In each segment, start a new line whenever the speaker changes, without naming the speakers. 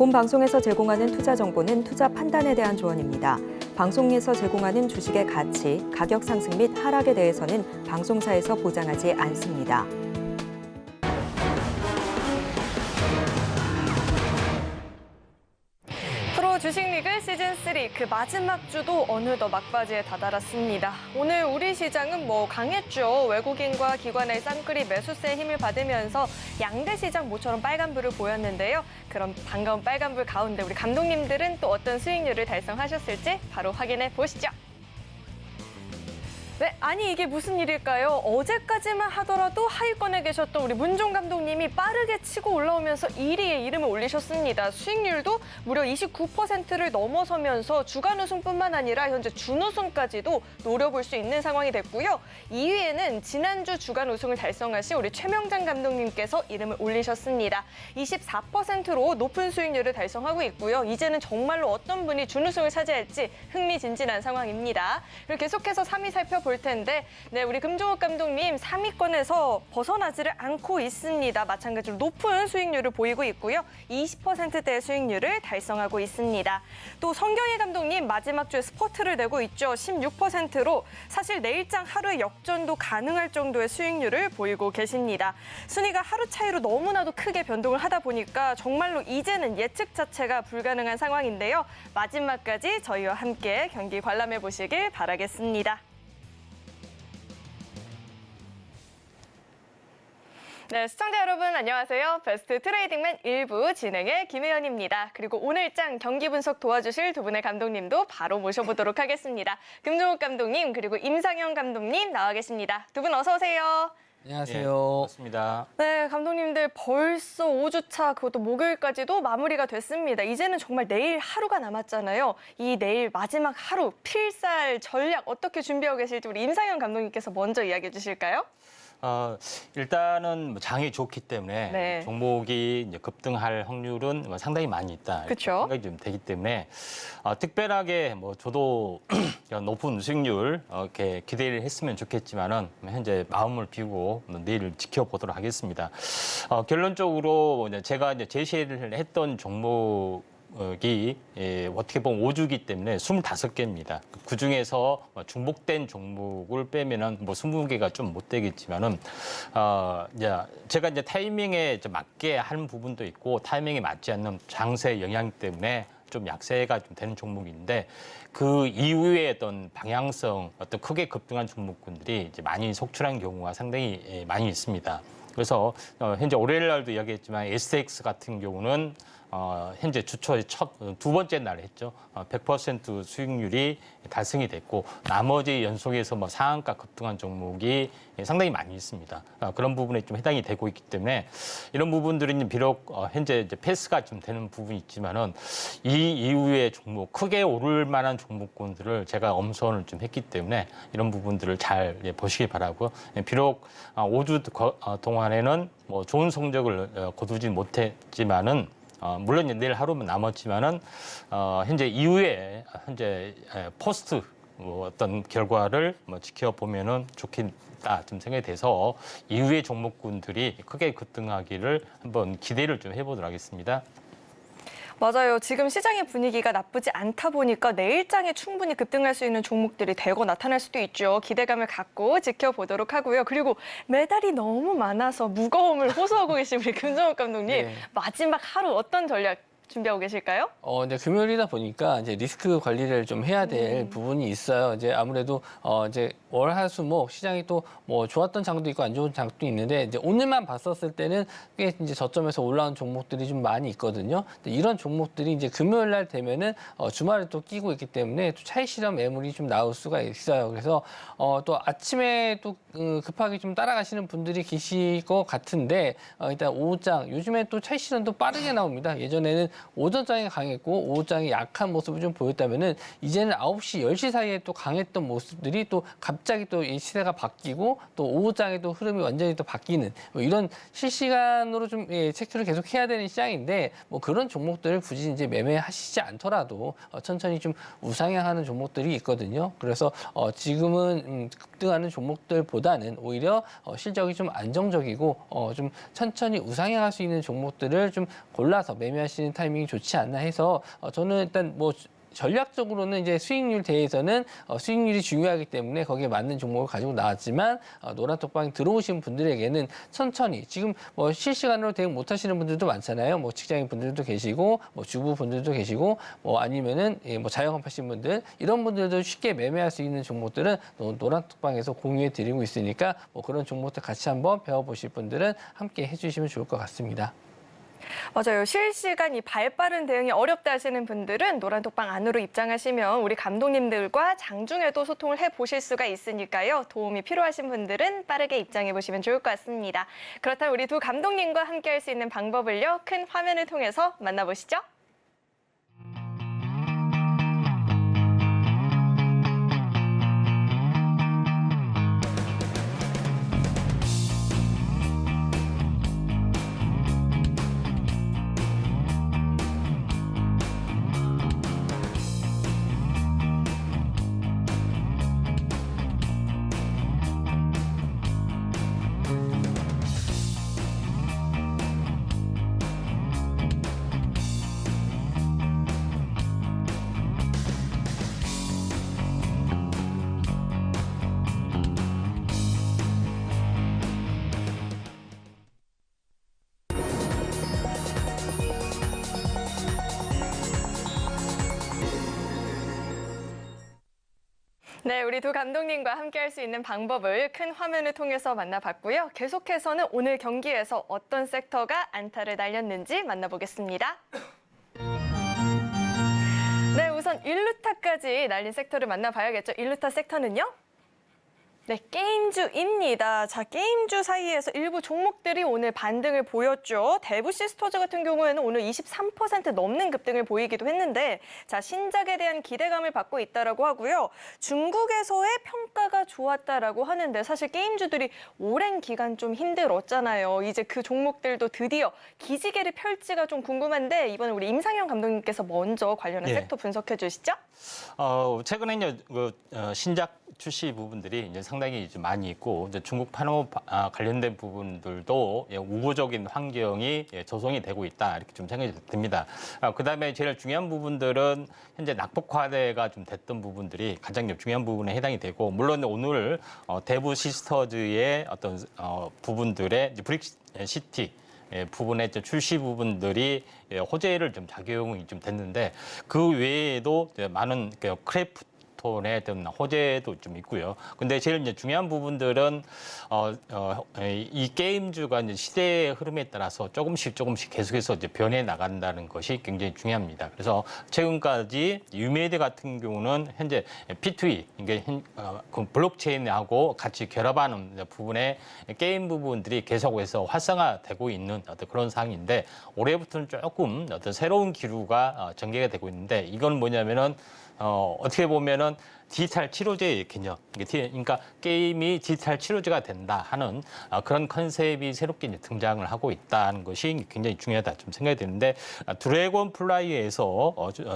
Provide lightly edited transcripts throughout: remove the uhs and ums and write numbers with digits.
본 방송에서 제공하는 투자 정보는 투자 판단에 대한 조언입니다. 방송에서 제공하는 주식의 가치, 가격 상승 및 하락에 대해서는 방송사에서 보장하지 않습니다.
프로 주식리그 시즌3 그 마지막 주도 어느덧 막바지에 다다랐습니다. 오늘 우리 시장은 강했죠. 외국인과 기관의 쌍끌이 매수세의 힘을 받으면서 양대 시장 모처럼 빨간불을 보였는데요. 그럼 반가운 빨간불 가운데 우리 감독님들은 또 어떤 수익률을 달성하셨을지 바로 확인해 보시죠. 네, 아니 이게 무슨 일일까요? 어제까지만 하더라도 하위권에 계셨던 우리 문종 감독님이 빠르게 치고 올라오면서 1위에 이름을 올리셨습니다. 수익률도 무려 29%를 넘어서면서 주간 우승뿐만 아니라 현재 준우승까지도 노려볼 수 있는 상황이 됐고요. 2위에는 지난주 주간 우승을 달성하신 우리 최명장 감독님께서 이름을 올리셨습니다. 24%로 높은 수익률을 달성하고 있고요. 이제는 정말로 어떤 분이 준우승을 차지할지 흥미진진한 상황입니다. 그리고 계속해서 3위 살펴볼 텐데, 네, 우리 금종욱 감독님 3위권에서 벗어나지를 않고 있습니다. 마찬가지로 높은 수익률을 보이고 있고요. 20%대의 수익률을 달성하고 있습니다. 또 성경희 감독님 마지막 주에 스포트를 내고 있죠. 16%로 사실 내일장 하루의 역전도 가능할 정도의 수익률을 보이고 계십니다. 순위가 하루 차이로 너무나도 크게 변동을 하다 보니까 정말로 이제는 예측 자체가 불가능한 상황인데요. 마지막까지 저희와 함께 경기 관람해 보시길 바라겠습니다. 네, 시청자 여러분 안녕하세요. 베스트 트레이딩맨 1부 진행의 김혜연입니다. 그리고 오늘 장 경기 분석 도와주실 두 분의 감독님도 바로 모셔보도록 하겠습니다. 금종욱 감독님 그리고 임상현 감독님 나와 계십니다. 두 분 어서 오세요.
안녕하세요.
반갑습니다.
네, 감독님들 벌써 5주차 그것도 목요일까지도 마무리가 됐습니다. 이제는 정말 내일 하루가 남았잖아요. 이 내일 마지막 하루 필살 전략 어떻게 준비하고 계실지 우리 임상현 감독님께서 먼저 이야기해 주실까요?
일단은 장이 좋기 때문에
네.
종목이 이제 급등할 확률은 상당히 많이 있다.
그쵸?
생각이 좀 되기 때문에 특별하게 저도 높은 수익률 이렇게 기대를 했으면 좋겠지만은 현재 마음을 비우고 내일을 지켜보도록 하겠습니다. 결론적으로 이제 제가 이제 제시를 했던 종목 이 어떻게 보면 5주기 때문에 25개입니다. 그중에서 중복된 종목을 빼면은 20개가 좀 못 되겠지만은 제가 이제 타이밍에 맞게 하는 부분도 있고 타이밍에 맞지 않는 장세 영향 때문에 좀 약세가 좀 되는 종목인데 그 이후에 어떤 방향성, 어떤 크게 급등한 종목군들이 이제 많이 속출한 경우가 상당히 많이 있습니다. 그래서 현재 월요일 날도 이야기했지만 SX 같은 경우는 현재 주초의 두 번째 날 했죠. 100% 수익률이 달성이 됐고 나머지 연속해서 상한가 급등한 종목이 상당히 많이 있습니다. 그런 부분에 좀 해당이 되고 있기 때문에 이런 부분들이 비록 현재 이제 패스가 좀 되는 부분이 있지만은 이 이후에 종목 크게 오를 만한 종목군들을 제가 엄선을 좀 했기 때문에 이런 부분들을 잘 보시기 바라고요. 비록 5주 동안에는 좋은 성적을 거두지 못했지만은 물론 내일 하루만 남았지만은 현재 이후에 현재 포스트 어떤 결과를 지켜보면은 좋겠다 좀 생각이 돼서 이후의 종목군들이 크게 급등하기를 한번 기대를 좀 해보도록 하겠습니다.
맞아요. 지금 시장의 분위기가 나쁘지 않다 보니까 내일장에 충분히 급등할 수 있는 종목들이 대거 나타날 수도 있죠. 기대감을 갖고 지켜보도록 하고요. 그리고 메달이 너무 많아서 무거움을 호소하고 계신 우리 금종욱 감독님,
네.
마지막 하루 어떤 전략 준비하고 계실까요?
이제 금요일이다 보니까 이제 리스크 관리를 좀 해야 될 부분이 있어요. 이제 아무래도 이제 월, 화, 수, 목 시장이 또 좋았던 장도 있고 안 좋은 장도 있는데 이제 오늘만 봤었을 때는 꽤 이제 저점에서 올라온 종목들이 좀 많이 있거든요. 근데 이런 종목들이 이제 금요일 날 되면은 주말에 또 끼고 있기 때문에 또 차익 실현 매물이 좀 나올 수가 있어요. 그래서 또 아침에 또 급하게 좀 따라가시는 분들이 계실 것 같은데 일단 오후장 요즘에 또 차익 실현도 빠르게 나옵니다. 예전에는 오전장이 강했고 오후장이 약한 모습을 좀 보였다면은 이제는 9시, 10시 사이에 또 강했던 모습들이 또 갑자기 또 이 시대가 바뀌고 또 오후장에도 흐름이 완전히 또 바뀌는 이런 실시간으로 좀 체크를 계속 해야 되는 시장인데 그런 종목들을 굳이 이제 매매하시지 않더라도 천천히 좀 우상향하는 종목들이 있거든요. 그래서 지금은 급등하는 종목들보다는 오히려 실적이 좀 안정적이고 좀 천천히 우상향할 수 있는 종목들을 좀 골라서 매매하시는 타이밍 타이밍이 좋지 않나 해서 저는 일단 뭐 전략적으로는 이제 수익률 대회에서는 수익률이 중요하기 때문에 거기에 맞는 종목을 가지고 나왔지만 노란톡방에 들어오신 분들에게는 천천히 지금 뭐 실시간으로 대응 못 하시는 분들도 많잖아요. 뭐 직장인 분들도 계시고 뭐 주부 분들도 계시고 뭐 아니면은 뭐 자영업하신 분들 이런 분들도 쉽게 매매할 수 있는 종목들은 노란톡방에서 공유해 드리고 있으니까 뭐 그런 종목들 같이 한번 배워보실 분들은 함께 해주시면 좋을 것 같습니다.
맞아요. 실시간 이 발빠른 대응이 어렵다 하시는 분들은 노란톡방 안으로 입장하시면 우리 감독님들과 장중에도 소통을 해보실 수가 있으니까요. 도움이 필요하신 분들은 빠르게 입장해 보시면 좋을 것 같습니다. 그렇다면 우리 두 감독님과 함께 할 수 있는 방법을요. 큰 화면을 통해서 만나보시죠. 네, 우리 두 감독님과 함께 할 수 있는 방법을 큰 화면을 통해서 만나봤고요. 계속해서는 오늘 경기에서 어떤 섹터가 안타를 날렸는지 만나보겠습니다. 네, 우선 1루타까지 날린 섹터를 만나봐야겠죠. 1루타 섹터는요? 네, 게임주입니다. 자, 게임주 사이에서 일부 종목들이 오늘 반등을 보였죠. 대부 시스터즈 같은 경우에는 오늘 23% 넘는 급등을 보이기도 했는데, 자, 신작에 대한 기대감을 받고 있다라고 하고요. 중국에서의 평가가 좋았다라고 하는데 사실 게임주들이 오랜 기간 좀 힘들었잖아요. 이제 그 종목들도 드디어 기지개를 펼지가 좀 궁금한데 이번에 우리 임상현 감독님께서 먼저 관련한 섹터 분석해 주시죠.
최근에 이제 신작 출시 부분들이 이제 상당히 이제 많이 있고 이제 중국 판호 관련된 부분들도 우호적인 환경이 조성이 되고 있다 이렇게 좀 생각이 듭니다. 그다음에 제일 중요한 부분들은 현재 낙폭화대가 좀 됐던 부분들이 가장 중요한 부분에 해당이 되고 물론 오늘 대부 시스터즈의 어떤 부분들의 브릭 시티 부분의 출시 부분들이 호재를 좀 작용이 좀 됐는데 그 외에도 많은 크래프톤의 어떤 호재도 좀 있고요. 근데 제일 이제 중요한 부분들은 이 게임주가 이제 시대의 흐름에 따라서 조금씩 계속해서 이제 변해 나간다는 것이 굉장히 중요합니다. 그래서 최근까지 유메이드 같은 경우는 현재 P2E 이게 블록체인하고 같이 결합하는 부분의 게임 부분들이 계속해서 활성화되고 있는 어떤 그런 상황인데 올해부터는 조금 어떤 새로운 기류가 전개가 되고 있는데 이건 뭐냐면은 어떻게 보면은 디지털 치료제의 개념, 그러니까 게임이 디지털 치료제가 된다 하는 그런 컨셉이 새롭게 이제 등장을 하고 있다는 것이 굉장히 중요하다 좀 생각이 드는데 드래곤 플라이에서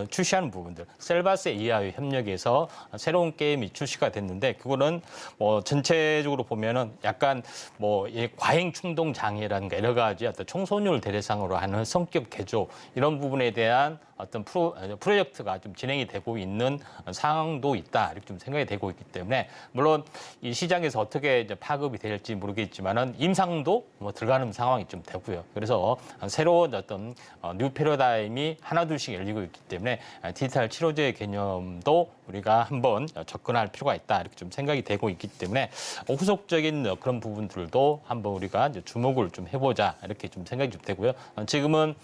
출시하는 부분들, 셀바스 AI 협력에서 새로운 게임이 출시가 됐는데 그거는 뭐 전체적으로 보면은 약간 뭐 과잉 충동 장애라든가 여러 가지 어떤 청소년을 대상으로 하는 성격 개조 이런 부분에 대한 어떤 프로젝트가 좀 진행이 되고 있는 상황도 있다 이렇게 좀 생각이 되고 있기 때문에 물론 이 시장에서 어떻게 이제 파급이 될지 모르겠지만은 임상도 뭐 들어가는 상황이 좀 되고요. 그래서 새로운 어떤 뉴 패러다임이 하나둘씩 열리고 있기 때문에 디지털 치료제 개념도 우리가 한번 접근할 필요가 있다 이렇게 좀 생각이 되고 있기 때문에 후속적인 그런 부분들도 한번 우리가 이제 주목을 좀 해보자 이렇게 좀 생각이 좀 되고요. 지금은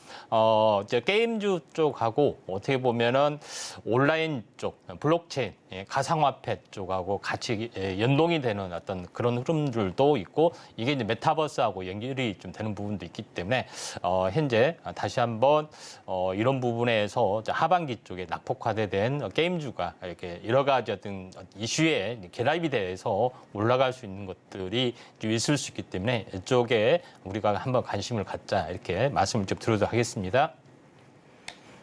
이제 게임주 쪽하고 어떻게 보면은 온라인 쪽 블록체인 가상화폐 쪽하고 같이 연동이 되는 어떤 그런 흐름들도 있고 이게 이제 메타버스하고 연결이 좀 되는 부분도 있기 때문에 현재 다시 한번 이런 부분에서 하반기 쪽에 낙폭화된 게임주가 이렇게 여러 가지 어떤 이슈에 결합이 돼서 올라갈 수 있는 것들이 있을 수 있기 때문에 이쪽에 우리가 한번 관심을 갖자 이렇게 말씀을 좀 드리도록 하겠습니다.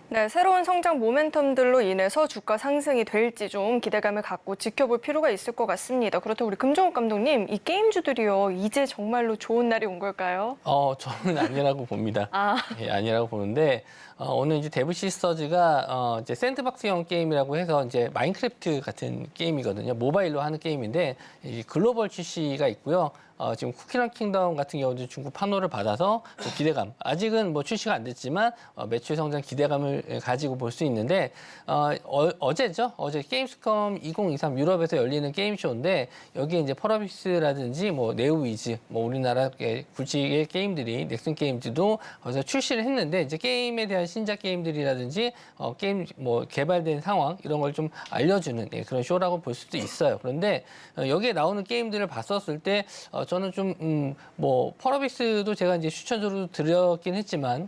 네, 새로운 성장 모멘텀들로 인해서 주가 상승이 될지 좀 기대감을 갖고 지켜볼 필요가 있을 것 같습니다. 그렇다고 우리 금종욱 감독님, 이 게임주들이요, 이제 정말로 좋은 날이 온 걸까요?
저는 아니라고 봅니다.
아.
예, 아니라고 보는데 오늘 이제 데브 시스터즈가 이제 샌드박스형 게임이라고 해서 이제 마인크래프트 같은 게임이거든요. 모바일로 하는 게임인데 이 글로벌 출시가 있고요. 지금 쿠키런 킹덤 같은 경우도 중국 판호를 받아서 기대감, 아직은 뭐 출시가 안 됐지만 매출 성장 기대감을 가지고 볼 수 있는데 어제죠? 어제 게임스컴 2023 유럽에서 열리는 게임쇼인데 여기에 이제 펄어비스라든지 뭐 네오위즈, 뭐 우리나라 굵직의 게임들이 넥슨 게임즈도 거기서 출시를 했는데 이제 게임에 대한 신작 게임들이라든지 게임 뭐 개발된 상황 이런 걸 좀 알려주는 그런 쇼라고 볼 수도 있어요. 그런데 여기에 나오는 게임들을 봤었을 때 저는 좀 뭐 펄어비스도 제가 이제 추천으로 드렸긴 했지만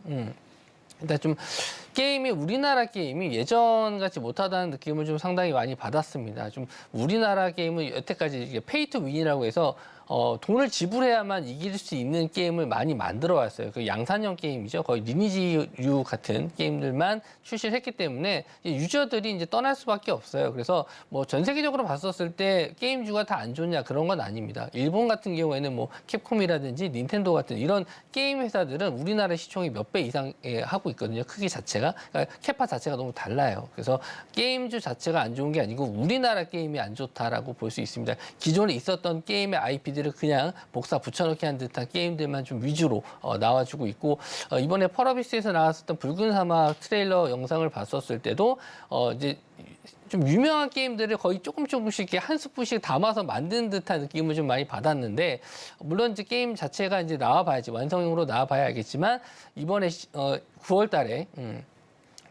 일단 좀 게임이 우리나라 게임이 예전같이 못하다는 느낌을 좀 상당히 많이 받았습니다. 좀 우리나라 게임은 여태까지 이게 페이 투 윈이라고 해서 돈을 지불해야만 이길 수 있는 게임을 많이 만들어 왔어요. 그 양산형 게임이죠. 거의 리니지류 같은 게임들만 출시를 했기 때문에 유저들이 이제 떠날 수밖에 없어요. 그래서 뭐 전 세계적으로 봤었을 때 게임주가 다 안 좋냐 그런 건 아닙니다. 일본 같은 경우에는 뭐 캡콤이라든지 닌텐도 같은 이런 게임 회사들은 우리나라 시총이 몇 배 이상 하고 있거든요. 크기 자체가. 그러니까 캐파 자체가 너무 달라요. 그래서 게임주 자체가 안 좋은 게 아니고 우리나라 게임이 안 좋다라고 볼 수 있습니다. 기존에 있었던 게임의 IP들을 그냥 복사 붙여넣기 한 듯한 게임들만 좀 위주로 나와주고 있고 이번에 펄어비스에서 나왔었던 붉은 사막 트레일러 영상을 봤었을 때도 이제 좀 유명한 게임들을 거의 조금씩 한 스푼씩 담아서 만든 듯한 느낌을 좀 많이 받았는데 물론 이제 게임 자체가 이제 나와봐야지 완성형으로 나와봐야 알겠지만 이번에 9월달에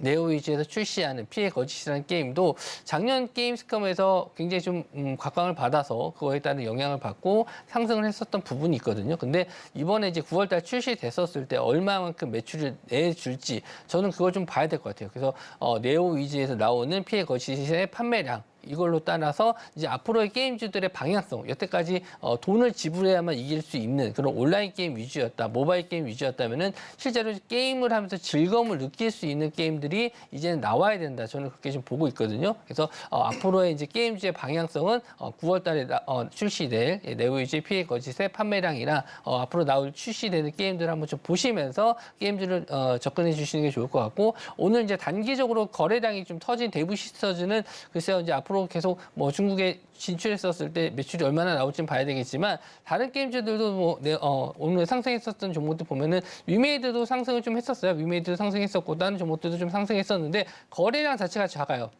네오위즈에서 출시하는 피해 거짓이라는 게임도 작년 게임스컴에서 굉장히 좀 각광을 받아서 그거에 따른 영향을 받고 상승을 했었던 부분이 있거든요. 근데 이번에 이제 9월달 출시됐었을 때 얼마만큼 매출을 내줄지 저는 그걸 좀 봐야 될 것 같아요. 그래서 네오위즈에서 나오는 피해 거짓의 판매량 이걸로 따라서 이제 앞으로의 게임주들의 방향성, 여태까지 돈을 지불해야만 이길 수 있는 그런 온라인 게임 위주였다, 모바일 게임 위주였다면은 실제로 게임을 하면서 즐거움을 느낄 수 있는 게임들이 이제는 나와야 된다. 저는 그렇게 좀 보고 있거든요. 그래서 앞으로의 이제 게임주의 방향성은 9월달에 출시될 네오위즈의 피해 거짓의 판매량이나 앞으로 나올 출시되는 게임들을 한번 좀 보시면서 게임주를 접근해 주시는 게 좋을 것 같고 오늘 이제 단기적으로 거래량이 좀 터진 데브 시스터즈는 글쎄요 이제 앞으로 계속 뭐 중국에 진출했었을 때 매출이 얼마나 나올지는 봐야 되겠지만 다른 게임주들도 뭐 오늘 상승했었던 종목들 보면은 위메이드도 상승을 좀 했었어요. 위메이드도 상승했었고 다른 종목들도 좀 상승했었는데 거래량 자체가 작아요.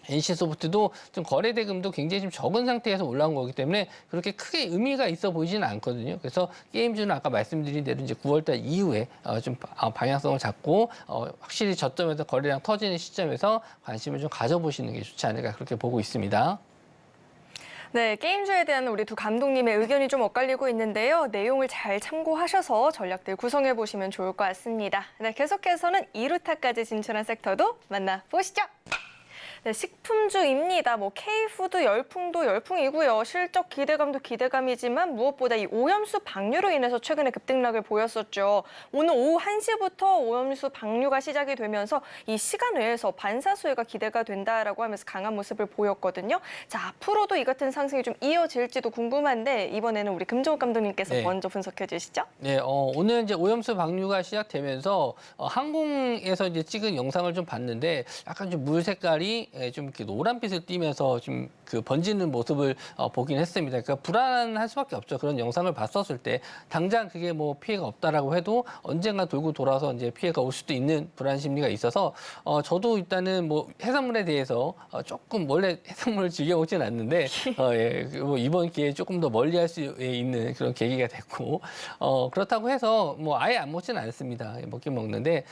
NC소프트도 좀 거래 대금도 굉장히 좀 적은 상태에서 올라온 거기 때문에 그렇게 크게 의미가 있어 보이지는 않거든요. 그래서 게임주는 아까 말씀드린 대로 이제 9월달 이후에 좀 방향성을 잡고 확실히 저점에서 거래량 터지는 시점에서 관심을 좀 가져보시는 게 좋지 않을까 그렇게 보고 있습니다.
네, 게임주에 대한 우리 두 감독님의 의견이 좀 엇갈리고 있는데요. 내용을 잘 참고하셔서 전략들 구성해 보시면 좋을 것 같습니다. 네, 계속해서는 2루타까지 진출한 섹터도 만나보시죠. 네, 식품주입니다. 뭐 K푸드 열풍도 열풍이고요. 실적 기대감도 기대감이지만 무엇보다 이 오염수 방류로 인해서 최근에 급등락을 보였었죠. 오늘 오후 1시부터 오염수 방류가 시작이 되면서 이 시간 외에서 반사수혜가 기대가 된다라고 하면서 강한 모습을 보였거든요. 자, 앞으로도 이 같은 상승이 좀 이어질지도 궁금한데 이번에는 우리 금종욱 감독님께서 먼저 분석해 주시죠.
네, 오늘 이제 오염수 방류가 시작되면서 항공에서 이제 찍은 영상을 좀 봤는데 약간 좀 물 색깔이 좀 이렇게 노란빛을 띠면서 좀 그 번지는 모습을 보긴 했습니다. 그러니까 불안할 수밖에 없죠. 그런 영상을 봤었을 때 당장 그게 뭐 피해가 없다라고 해도 언젠가 돌고 돌아서 이제 피해가 올 수도 있는 불안 심리가 있어서 저도 일단은 뭐 해산물에 대해서 조금 원래 해산물을 즐겨 먹지는 않는데 뭐 이번 기회에 조금 더 멀리할 수 있는 그런 계기가 됐고 그렇다고 해서 뭐 아예 안 먹지는 않습니다. 먹긴 먹는데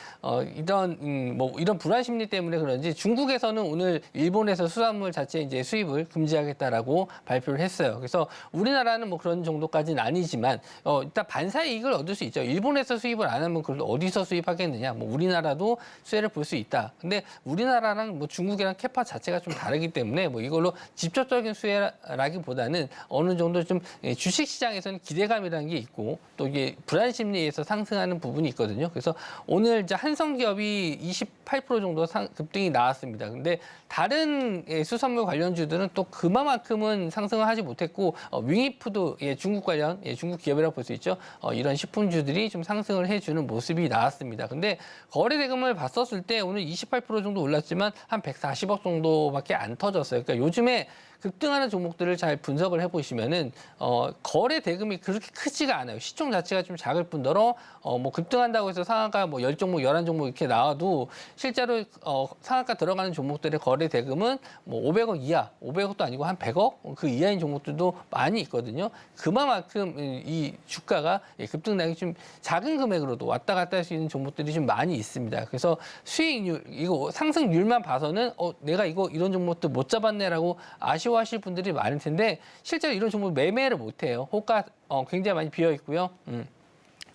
이런 불안 심리 때문에 그런지 중국에서는 오늘 오늘 일본에서 수산물 자체 이제 수입을 금지하겠다라고 발표를 했어요. 그래서 우리나라는 뭐 그런 정도까지는 아니지만 일단 반사 이익을 얻을 수 있죠. 일본에서 수입을 안 하면 그걸 어디서 수입하겠느냐. 뭐 우리나라도 수혜를 볼 수 있다. 근데 우리나라랑 뭐 중국이랑 캐파 자체가 좀 다르기 때문에 뭐 이걸로 직접적인 수혜라기보다는 어느 정도 좀 주식 시장에서는 기대감이라는 게 있고 또 이게 불안 심리에서 상승하는 부분이 있거든요. 그래서 오늘 이제 한성기업이 28% 정도 급등이 나왔습니다. 근데 다른 수산물 관련주들은 또 그만큼은 상승을 하지 못했고 윙이푸드 중국 관련 중국 기업이라고 볼 수 있죠. 이런 식품주들이 좀 상승을 해주는 모습이 나왔습니다. 근데 거래 대금을 봤었을 때 오늘 28% 정도 올랐지만 한 140억 정도밖에 안 터졌어요. 그러니까 요즘에 급등하는 종목들을 잘 분석을 해보시면은 거래 대금이 그렇게 크지가 않아요. 시총 자체가 좀 작을 뿐더러 뭐 급등한다고 해서 상한가 뭐 10종목, 11종목 이렇게 나와도 실제로 상한가 들어가는 종목들의 거래 대금은 뭐 500억 이하, 500억도 아니고 한 100억 그 이하인 종목들도 많이 있거든요. 그만큼 이 주가가 급등량이 좀 작은 금액으로도 왔다 갔다 할 수 있는 종목들이 좀 많이 있습니다. 그래서 수익률, 이거 상승률만 봐서는 내가 이런 종목들 못 잡았네라고 아쉬워하실 분들이 많을 텐데 실제로 이런 종목 매매를 못해요. 호가 굉장히 많이 비어 있고요.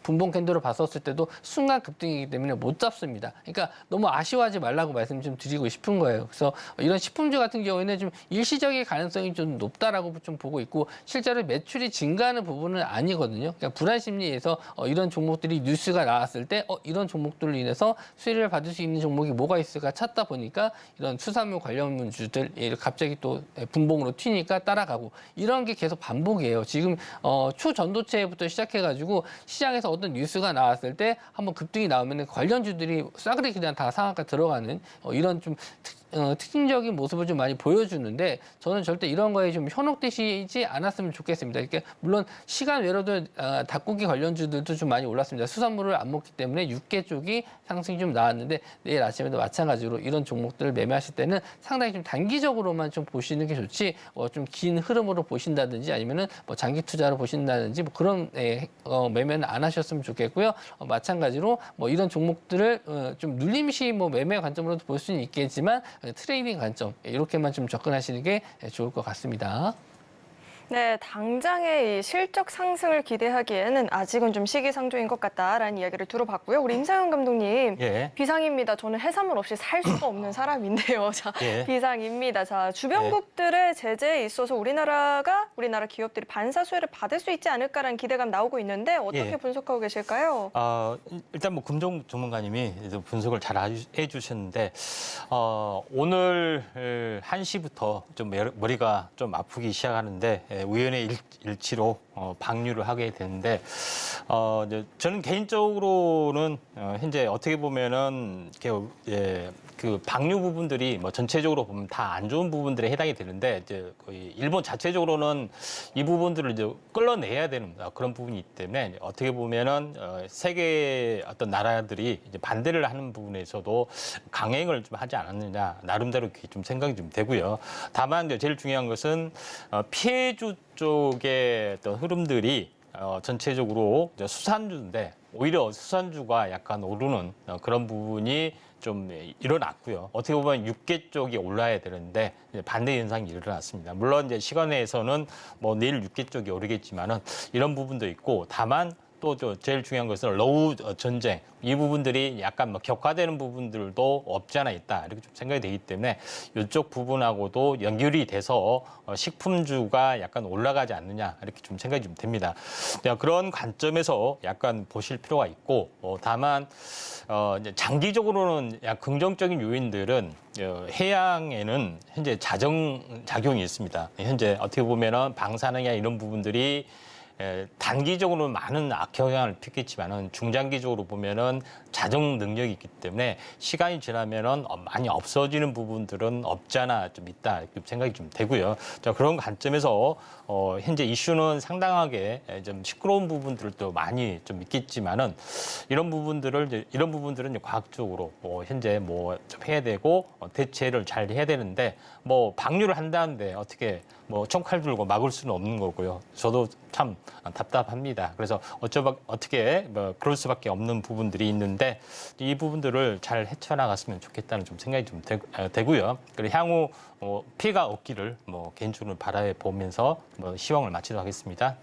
분봉 캔들을 봤었을 때도 순간 급등이기 때문에 못 잡습니다. 그러니까 너무 아쉬워하지 말라고 말씀 좀 드리고 싶은 거예요. 그래서 이런 식품주 같은 경우에는 좀 일시적인 가능성이 좀 높다라고 좀 보고 있고 실제로 매출이 증가하는 부분은 아니거든요. 그러니까 불안 심리에서 이런 종목들이 뉴스가 나왔을 때 이런 종목들로 인해서 수혜를 받을 수 있는 종목이 뭐가 있을까 찾다 보니까 이런 수산물 관련주들 갑자기 또 분봉으로 튀니까 따라가고 이런 게 계속 반복이에요. 지금 초전도체부터 시작해가지고 시장에서 어떤 뉴스가 나왔을 때 한번 급등이 나오면 관련주들이 싸그리 그냥 다 상한가 들어가는 이런 좀 특징적인 모습을 좀 많이 보여주는데 저는 절대 이런 거에 좀 현혹되시지 않았으면 좋겠습니다. 그러니까 물론 시간 외로도 닭고기 관련주들도 좀 많이 올랐습니다. 수산물을 안 먹기 때문에 육계 쪽이 상승이 좀 나왔는데 내일 아침에도 마찬가지로 이런 종목들을 매매하실 때는 상당히 좀 단기적으로만 좀 보시는 게 좋지 좀 긴 흐름으로 보신다든지 아니면은 뭐 장기 투자로 보신다든지 뭐 그런 매매는 안 하셨으면 좋겠고요. 마찬가지로 뭐 이런 종목들을 좀 눌림시 뭐 매매 관점으로도 볼 수는 있겠지만 트레이딩 관점 이렇게만 좀 접근하시는 게 좋을 것 같습니다.
네, 당장의 이 실적 상승을 기대하기에는 아직은 좀 시기상조인 것 같다라는 이야기를 들어봤고요. 우리 임상현 감독님,
예.
비상입니다. 저는 해산물 없이 살 수가 없는 사람인데요. 자,
예.
비상입니다. 자, 주변국들의 제재에 있어서 우리나라 기업들이 반사 수혜를 받을 수 있지 않을까라는 기대감 나오고 있는데 어떻게
예.
분석하고 계실까요?
일단 뭐 금종 전문가님이 분석을 잘 해주셨는데 오늘 1시부터 좀 머리가 좀 아프기 시작하는데 우연의 일치로 방류를 하게 되는데 저는 개인적으로는 현재 어떻게 보면은 그 방류 부분들이 뭐 전체적으로 보면 다 안 좋은 부분들에 해당이 되는데 이제 거의 일본 자체적으로는 이 부분들을 이제 끌어내야 되는 그런 부분이 있기 때문에 어떻게 보면은 세계 어떤 나라들이 이제 반대를 하는 부분에서도 강행을 좀 하지 않았느냐 나름대로 좀 생각이 좀 되고요. 다만 이제 제일 중요한 것은 피해주 쪽의 어떤 흐름들이 전체적으로 수산주인데 오히려 수산주가 약간 오르는 그런 부분이 좀 일어났고요. 어떻게 보면 육계 쪽이 올라야 되는데 반대 현상이 일어났습니다. 물론 이제 시간에서는 뭐 내일 육계 쪽이 오르겠지만은 이런 부분도 있고 다만 또 제일 중요한 것은 러우 전쟁 이 부분들이 약간 뭐 격화되는 부분들도 없지 않아 있다 이렇게 좀 생각이 되기 때문에 이쪽 부분하고도 연결이 돼서 식품주가 약간 올라가지 않느냐 이렇게 좀 생각이 좀 됩니다. 그런 관점에서 약간 보실 필요가 있고 다만 이제 장기적으로는 긍정적인 요인들은 해양에는 현재 자정작용이 있습니다. 현재 어떻게 보면은 방사능이나 이런 부분들이 단기적으로는 많은 악영향을 피겠지만은 중장기적으로 보면은 자정 능력이 있기 때문에 시간이 지나면은 많이 없어지는 부분들은 없지 않아 좀 있다 이렇게 생각이 좀 되고요. 자, 그런 관점에서 현재 이슈는 상당하게 좀 시끄러운 부분들도 많이 좀 있겠지만은 이런 부분들은 이제 과학적으로 현재 뭐 좀 해야 되고 대체를 잘 해야 되는데 뭐 방류를 한다는데 어떻게 뭐 총칼 들고 막을 수는 없는 거고요. 저도 참 답답합니다. 그래서 어떻게 뭐 그럴 수밖에 없는 부분들이 있는데 이 부분들을 잘 헤쳐나갔으면 좋겠다는 좀 생각이 좀 되고요. 그리고 향후 피해가 없기를 뭐 개인적으로 바라보면서 뭐 시황을 마치도록 하겠습니다.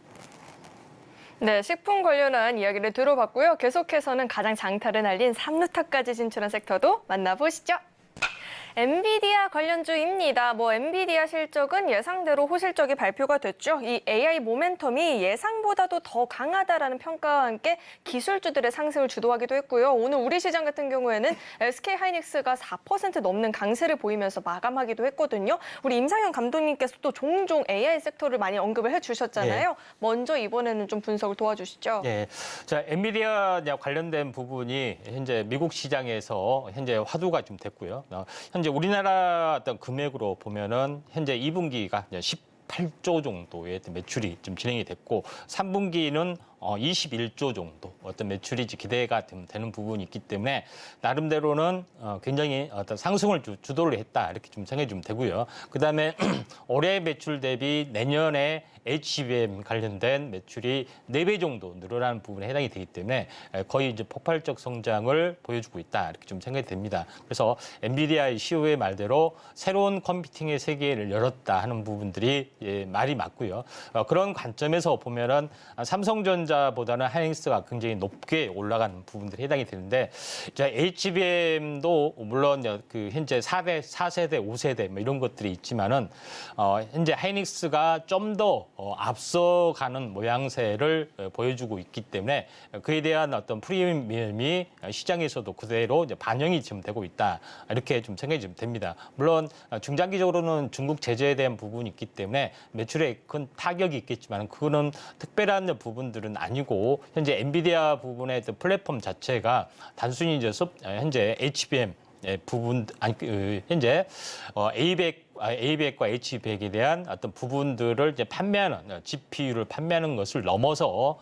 네, 식품 관련한 이야기를 들어봤고요. 계속해서는 가장 장타를 날린 3루타까지 진출한 섹터도 만나보시죠. 엔비디아 관련주입니다. 엔비디아 실적은 예상대로 호실적이 발표가 됐죠. 이 AI 모멘텀이 예상보다도 더 강하다라는 평가와 함께 기술주들의 상승을 주도하기도 했고요. 오늘 우리 시장 같은 경우에는 SK 하이닉스가 4% 넘는 강세를 보이면서 마감하기도 했거든요. 우리 임상현 감독님께서 또 종종 AI 섹터를 많이 언급을 해주셨잖아요.
네.
먼저 이번에는 좀 분석을 도와주시죠.
네, 자 엔비디아 관련된 부분이 현재 미국 시장에서 현재 화두가 좀 됐고요. 현재 우리나라 어떤 금액으로 보면은 현재 2분기가 18조 정도의 매출이 좀 진행이 됐고 3분기는 21조 정도 어떤 매출이 기대가 되는 부분이 있기 때문에 나름대로는 굉장히 어떤 상승을 주도를 했다 이렇게 좀 생각이 좀 되고요. 그다음에 올해 매출 대비 내년에 HBM 관련된 매출이 4배 정도 늘어나는 부분에 해당이 되기 때문에 거의 이제 폭발적 성장을 보여주고 있다 이렇게 좀 생각이 됩니다. 그래서 엔비디아의 CEO의 말대로 새로운 컴퓨팅의 세계를 열었다 하는 부분들이 말이 맞고요. 그런 관점에서 보면은 삼성전자보다는 하이닉스가 굉장히 높게 올라가는 부분들이 해당이 되는데 HBM도 물론 그 현재 4세대, 5세대 뭐 이런 것들이 있지만은 현재 하이닉스가 좀 더 앞서가는 모양새를 보여주고 있기 때문에 그에 대한 어떤 프리미엄이 시장에서도 그대로 이제 반영이 지금 되고 있다 이렇게 좀 생각이 좀 됩니다. 물론 중장기적으로는 중국 제재에 대한 부분이 있기 때문에 매출에 큰 타격이 있겠지만 그거는 특별한 부분들은 아니고 현재 엔비디아 부분의 플랫폼 자체가 단순히 이제 현재 HBM 부분 현재 A100과 H100에 대한 어떤 부분들을 이제 판매하는 GPU를 판매하는 것을 넘어서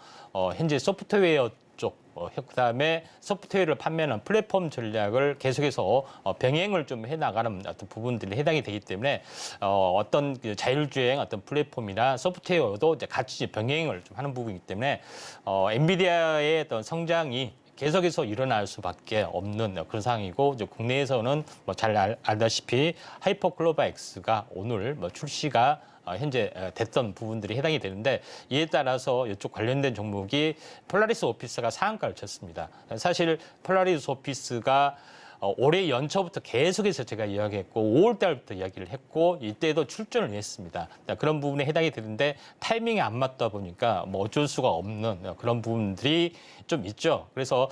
현재 소프트웨어 쪽 그다음에 소프트웨어를 판매하는 플랫폼 전략을 계속해서 병행을 좀 해나가는 어떤 부분들이 해당이 되기 때문에 어떤 자율주행 어떤 플랫폼이나 소프트웨어도 이제 같이 병행을 좀 하는 부분이기 때문에 엔비디아의 어떤 성장이 계속해서 일어날 수밖에 없는 그런 상황이고 이제 국내에서는 뭐 잘 알다시피 하이퍼클로바 X가 오늘 출시가 현재 됐던 부분들이 해당이 되는데 이에 따라서 이쪽 관련된 종목이 폴라리스 오피스가 상한가를 쳤습니다. 사실 폴라리스 오피스가 올해 연초부터 계속해서 제가 이야기했고 5월 달부터 이야기를 했고 이때도 출전을 했습니다. 그런 부분에 해당이 되는데 타이밍이 안 맞다 보니까 뭐 어쩔 수가 없는 그런 부분들이 좀 있죠. 그래서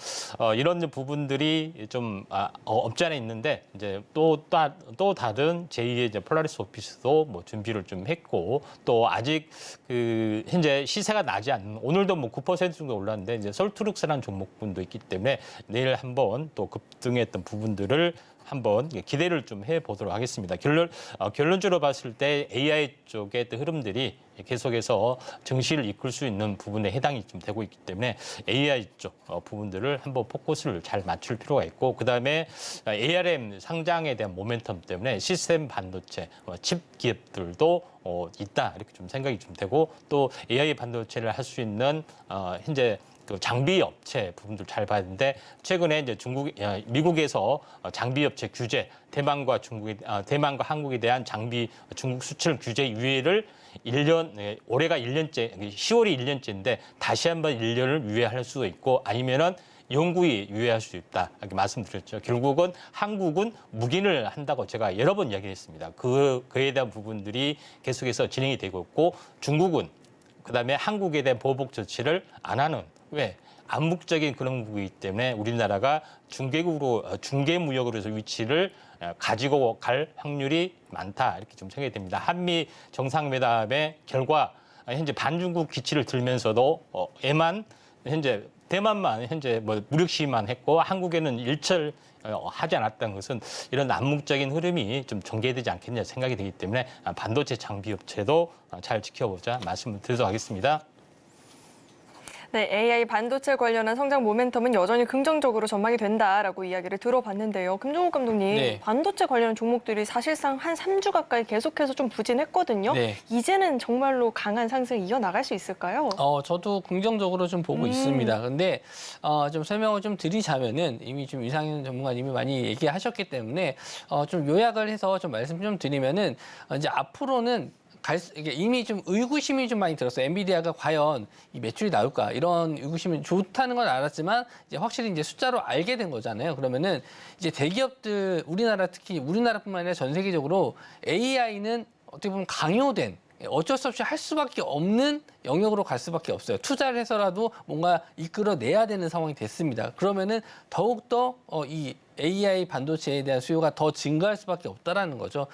이런 부분들이 좀 없지 않아 있는데 이제 또 다른 제2의 이제 폴라리스 오피스도 뭐 준비를 좀 했고 또 아직 그 현재 시세가 나지 않는 오늘도 뭐 9% 정도 올랐는데 이제 설투룩스라는 종목군도 있기 때문에 내일 한번 또 급등했던 부분들을 한번 기대를 좀 해보도록 하겠습니다. 결론적으로 봤을 때 AI 쪽의 흐름들이 계속해서 증시를 이끌 수 있는 부분에 해당이 좀 되고 있기 때문에 AI 쪽 부분들을 한번 포커스를 잘 맞출 필요가 있고 그다음에 ARM 상장에 대한 모멘텀 때문에 시스템 반도체, 칩 기업들도 있다 이렇게 좀 생각이 좀 되고 또 AI 반도체를 할 수 있는 현재 장비 업체 부분들 잘 봐야 되는데 최근에 이제 미국에서 장비 업체 규제 대만과 한국에 대한 장비 중국 수출 규제 유예를 올해가 1년째 10월이 1년째인데 다시 한번 1년을 유예할 수도 있고 아니면은 영구히 유예할 수 있다 이렇게 말씀드렸죠. 결국은 한국은 묵인을 한다고 제가 여러 번 이야기했습니다. 그에 대한 부분들이 계속해서 진행이 되고 있고 중국은 그다음에 한국에 대한 보복 조치를 안 하는 왜? 암묵적인 그런 부분이기 때문에 우리나라가 중개무역으로 해서 위치를 가지고 갈 확률이 많다. 이렇게 좀 생각이 됩니다. 한미 정상회담의 결과 현재 반중국 기치를 들면서도 대만만 현재 무력 시위만 했고 한국에는 일절 하지 않았다는 것은 이런 암묵적인 흐름이 좀 전개되지 않겠냐 생각이 되기 때문에 반도체 장비 업체도 잘 지켜보자 말씀을 드리도록 하겠습니다.
네, AI 반도체 관련한 성장 모멘텀은 여전히 긍정적으로 전망이 된다라고 이야기를 들어봤는데요. 김종욱 감독님,
네.
반도체 관련 종목들이 사실상 한 3주 가까이 계속해서 좀 부진했거든요.
네.
이제는 정말로 강한 상승을 이어나갈 수 있을까요?
저도 긍정적으로 좀 보고 있습니다. 근데 좀 설명을 좀 드리자면은 이미 좀 이상현 전문가님이 많이 얘기하셨기 때문에 좀 요약을 해서 좀 말씀 좀 드리면은 이제 앞으로는 이게 이미 좀 의구심이 좀 많이 들었어요. 엔비디아가 과연 이 매출이 나올까 이런 의구심이 좋다는 건 알았지만 이제 확실히 이제 숫자로 알게 된 거잖아요. 그러면은 이제 대기업들 우리나라 특히 우리나라뿐만 아니라 전 세계적으로 AI는 어떻게 보면 강요된 어쩔 수 없이 할 수밖에 없는 영역으로 갈 수밖에 없어요. 투자를 해서라도 뭔가 이끌어내야 되는 상황이 됐습니다. 그러면은 더욱더 이 AI 반도체에 대한 수요가 더 증가할 수밖에 없다라는 거죠.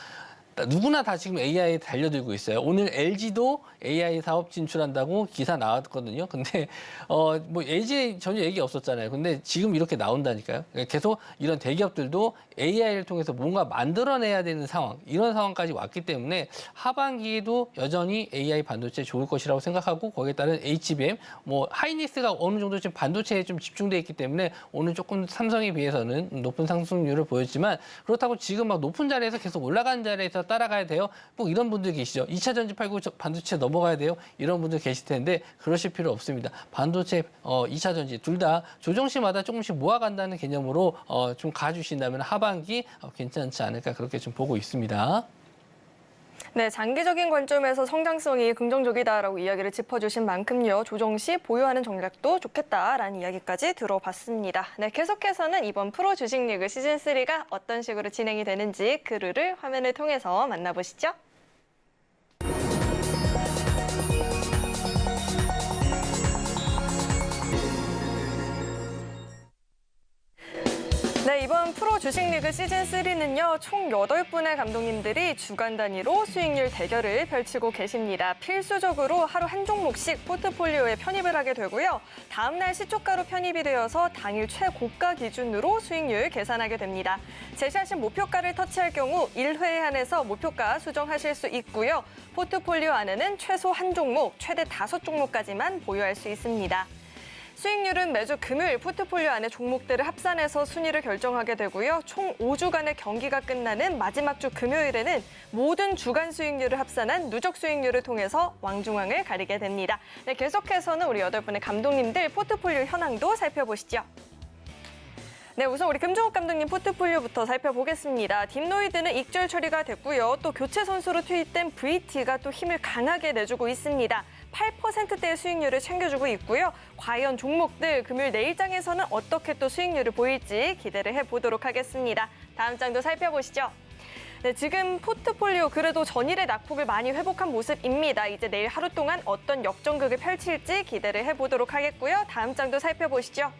누구나 다 지금 AI에 달려들고 있어요. 오늘 LG도 AI 사업 진출한다고 기사 나왔거든요. 근데 뭐 LG 전혀 얘기 없었잖아요. 근데 지금 이렇게 나온다니까요. 계속 이런 대기업들도 AI를 통해서 뭔가 만들어내야 되는 상황, 이런 상황까지 왔기 때문에 하반기에도 여전히 AI 반도체 좋을 것이라고 생각하고 거기에 따른 HBM, 뭐 하이닉스가 어느 정도 지금 반도체에 좀 집중돼 있기 때문에 오늘 조금 삼성에 비해서는 높은 상승률을 보였지만 그렇다고 지금 막 높은 자리에서 계속 올라가는 자리에서 따라가야 돼요. 꼭 이런 분들 계시죠. 2차 전지 팔고 반도체 넘어가야 돼요. 이런 분들 계실 텐데 그러실 필요 없습니다. 반도체, 2차 전지 둘 다 조정시마다 조금씩 모아간다는 개념으로 좀 가주신다면 하반기 괜찮지 않을까 그렇게 좀 보고 있습니다.
네, 장기적인 관점에서 성장성이 긍정적이다라고 이야기를 짚어주신 만큼요. 조정 시 보유하는 전략도 좋겠다라는 이야기까지 들어봤습니다. 네, 계속해서는 이번 프로 주식리그 시즌3가 어떤 식으로 진행이 되는지 그 룰을 화면을 통해서 만나보시죠. 네, 이번 프로 주식리그 시즌3는요, 총 8분의 감독님들이 주간 단위로 수익률 대결을 펼치고 계십니다. 필수적으로 하루 한 종목씩 포트폴리오에 편입을 하게 되고요. 다음날 시초가로 편입이 되어서 당일 최고가 기준으로 수익률 계산하게 됩니다. 제시하신 목표가를 터치할 경우 1회에 한해서 목표가 수정하실 수 있고요. 포트폴리오 안에는 최소 한 종목, 최대 5종목까지만 보유할 수 있습니다. 수익률은 매주 금요일 포트폴리오 안에 종목들을 합산해서 순위를 결정하게 되고요. 총 5주간의 경기가 끝나는 마지막 주 금요일에는 모든 주간 수익률을 합산한 누적 수익률을 통해서 왕중왕을 가리게 됩니다. 네, 계속해서는 우리 8분의 감독님들 포트폴리오 현황도 살펴보시죠. 네, 우선 우리 김종욱 감독님 포트폴리오부터 살펴보겠습니다. 딥노이드는 익절 처리가 됐고요. 또 교체 선수로 투입된 VT가 또 힘을 강하게 내주고 있습니다. 8%대의 수익률을 챙겨주고 있고요. 과연 종목들 금요일 내일장에서는 어떻게 또 수익률을 보일지 기대를 해보도록 하겠습니다. 다음 장도 살펴보시죠. 네, 지금 포트폴리오 그래도 전일의 낙폭을 많이 회복한 모습입니다. 이제 내일 하루 동안 어떤 역전극을 펼칠지 기대를 해보도록 하겠고요. 다음 장도 살펴보시죠.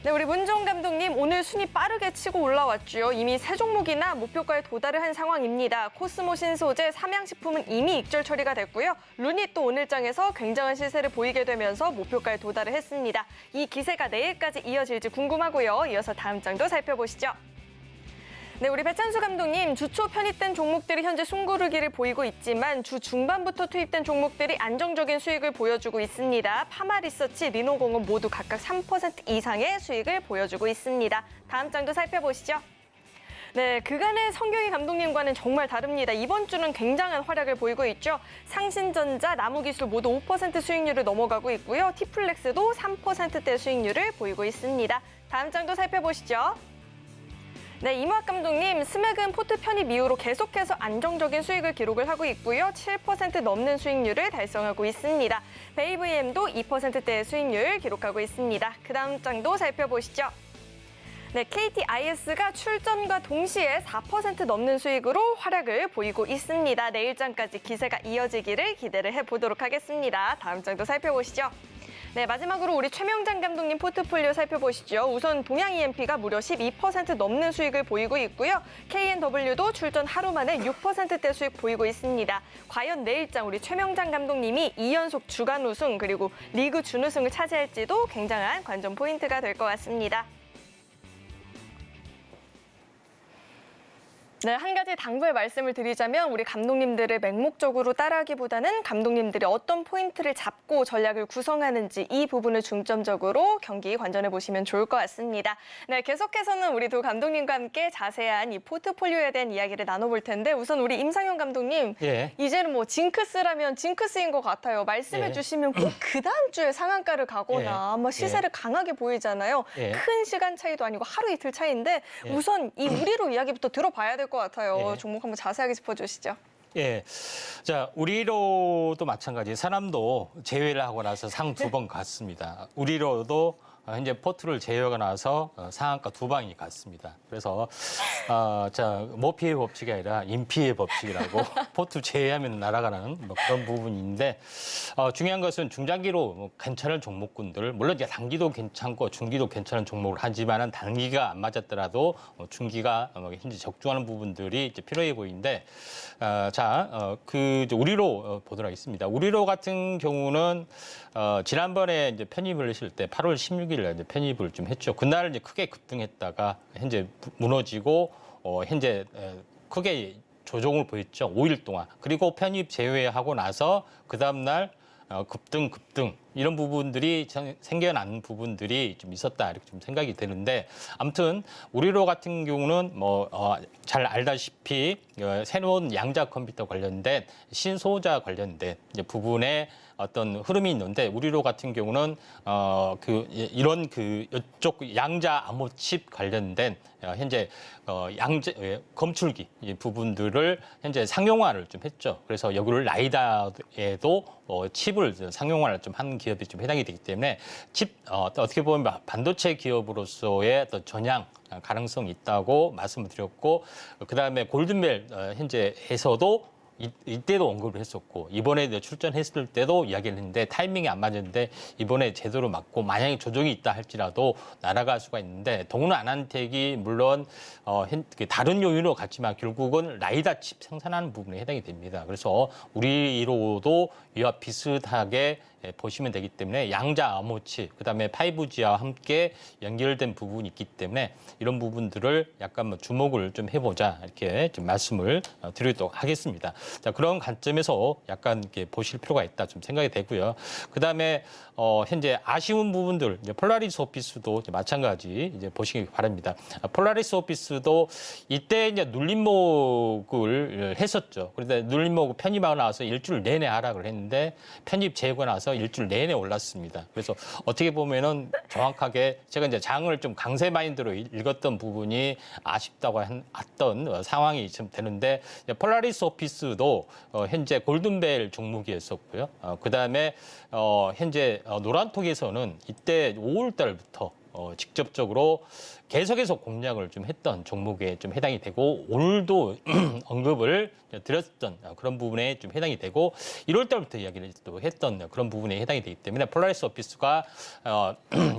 네, 우리 문종 감독님 오늘 순위 빠르게 치고 올라왔죠. 이미 3종목이나 목표가에 도달을 한 상황입니다. 코스모 신소재, 삼양식품은 이미 익절 처리가 됐고요. 룬이 또 오늘장에서 굉장한 시세를 보이게 되면서 목표가에 도달을 했습니다. 이 기세가 내일까지 이어질지 궁금하고요. 이어서 다음 장도 살펴보시죠. 네, 우리 배찬수 감독님 주초 편입된 종목들이 현재 숨고르기를 보이고 있지만 주 중반부터 투입된 종목들이 안정적인 수익을 보여주고 있습니다. 파마리서치, 리노공업 모두 각각 3% 이상의 수익을 보여주고 있습니다. 다음 장도 살펴보시죠. 네, 그간의 성경희 감독님과는 정말 다릅니다. 이번 주는 굉장한 활약을 보이고 있죠. 상신전자, 나무기술 모두 5% 수익률을 넘어가고 있고요. 티플렉스도 3%대 수익률을 보이고 있습니다. 다음 장도 살펴보시죠. 네, 이무학 감독님, 스맥은 포트 편입 이후로 계속해서 안정적인 수익을 기록을 하고 있고요. 7% 넘는 수익률을 달성하고 있습니다. 베이브이엠도 2%대의 수익률 기록하고 있습니다. 그 다음 장도 살펴보시죠. 네, KTIS가 출전과 동시에 4% 넘는 수익으로 활약을 보이고 있습니다. 내일장까지 기세가 이어지기를 기대를 해보도록 하겠습니다. 다음 장도 살펴보시죠. 네, 마지막으로 우리 최명장 감독님 포트폴리오 살펴보시죠. 우선 동양EMP가 무려 12% 넘는 수익을 보이고 있고요. KNW도 출전 하루 만에 6%대 수익 보이고 있습니다. 과연 내일장 우리 최명장 감독님이 2연속 주간 우승 그리고 리그 준우승을 차지할지도 굉장한 관전 포인트가 될 것 같습니다. 네, 한 가지 당부의 말씀을 드리자면 우리 감독님들을 맹목적으로 따라하기보다는 감독님들이 어떤 포인트를 잡고 전략을 구성하는지 이 부분을 중점적으로 경기 관전해 보시면 좋을 것 같습니다. 네, 계속해서는 우리 두 감독님과 함께 자세한 이 포트폴리오에 대한 이야기를 나눠볼 텐데 우선 우리 임상현 감독님,
예.
이제는 뭐 징크스라면 징크스인 것 같아요. 말씀해
예.
주시면 꼭 그 다음 주에 상한가를 가거나
예.
아마 시세를 강하게 보이잖아요.
예.
큰 시간 차이도 아니고 하루 이틀 차이인데
예.
우선 이 우리로 이야기부터 들어봐야 될 것 같아요.
예.
종목 한번 자세하게 짚어주시죠.
예. 자, 우리로도 마찬가지. 사람도 제외를 하고 나서 상 2번 갔습니다. 우리로도 현재 포트를 제외하고 나서 상한가 2방이 갔습니다. 그래서 자, 모피의 법칙이 아니라 인피의 법칙이라고 포트 제외하면 날아가는 뭐 그런 부분인데 중요한 것은 중장기로 뭐 괜찮은 종목군들 물론 이제 단기도 괜찮고 중기도 괜찮은 종목을 하지만은 단기가 안 맞았더라도 중기가 현재 적중하는 부분들이 이제 필요해 보이는데 그 우리로 보도록 하겠습니다. 우리로 같은 경우는 지난번에 이제 편입을 했을 때 8월 16일 날 이제 편입을 좀 했죠. 그날 이제 크게 급등했다가 현재 무너지고 현재 크게 조정을 보였죠. 5일 동안. 그리고 편입 제외하고 나서 그 다음 날 급등 이런 부분들이 생겨난 부분들이 좀 있었다 이렇게 좀 생각이 되는데 아무튼 우리로 같은 경우는 뭐 잘 알다시피 새로운 양자 컴퓨터 관련된 신소자 관련된 이제 부분에 어떤 흐름이 있는데 우리로 같은 경우는 이런 이쪽 양자 암호 칩 관련된 현재 양자 검출기 이 부분들을 현재 상용화를 좀 했죠. 그래서 여기를 라이다에도 칩을 상용화를 좀 한 기업이 좀 해당이 되기 때문에 어떻게 보면 반도체 기업으로서의 어떤 전향 가능성이 있다고 말씀을 드렸고 그다음에 골든벨 현재에서도 이때도 언급을 했었고 이번에 출전했을 때도 이야기를 했는데 타이밍이 안 맞았는데 이번에 제대로 맞고 만약에 조정이 있다 할지라도 날아갈 수가 있는데 동훈 아난텍이 물론 다른 요인으로 갔지만 결국은 라이다 칩 생산하는 부분에 해당이 됩니다. 그래서 우리로도 이와 비슷하게 보시면 되기 때문에 양자 암호칩, 그다음에 5G와 함께 연결된 부분이 있기 때문에 이런 부분들을 약간 주목을 좀 해보자 이렇게 좀 말씀을 드리도록 하겠습니다. 자, 그런 관점에서 약간 이렇게 보실 필요가 있다 좀 생각이 되고요. 그다음에 현재 아쉬운 부분들, 이제 폴라리스 오피스도 이제 마찬가지 이제 보시기 바랍니다. 폴라리스 오피스도 이때 이제 눌림목을 했었죠. 그런데 눌림목 편입하고 나서 일주일 내내 하락을 했는데 편입 제거가 나서 일주일 내내 올랐습니다. 그래서 어떻게 보면은 정확하게 제가 이제 장을 좀 강세 마인드로 읽었던 부분이 아쉽다고 했던 상황이 좀 되는데 폴라리스 오피스도 현재 골든벨 종목이었었고요. 그다음에 현재 노란톡에서는 이때 5월 달부터 직접적으로 계속해서 공략을 좀 했던 종목에 좀 해당이 되고 오늘도 언급을 드렸던 그런 부분에 좀 해당이 되고 1월 달부터 이야기를 또 했던 그런 부분에 해당이 되기 때문에 폴라리스 오피스가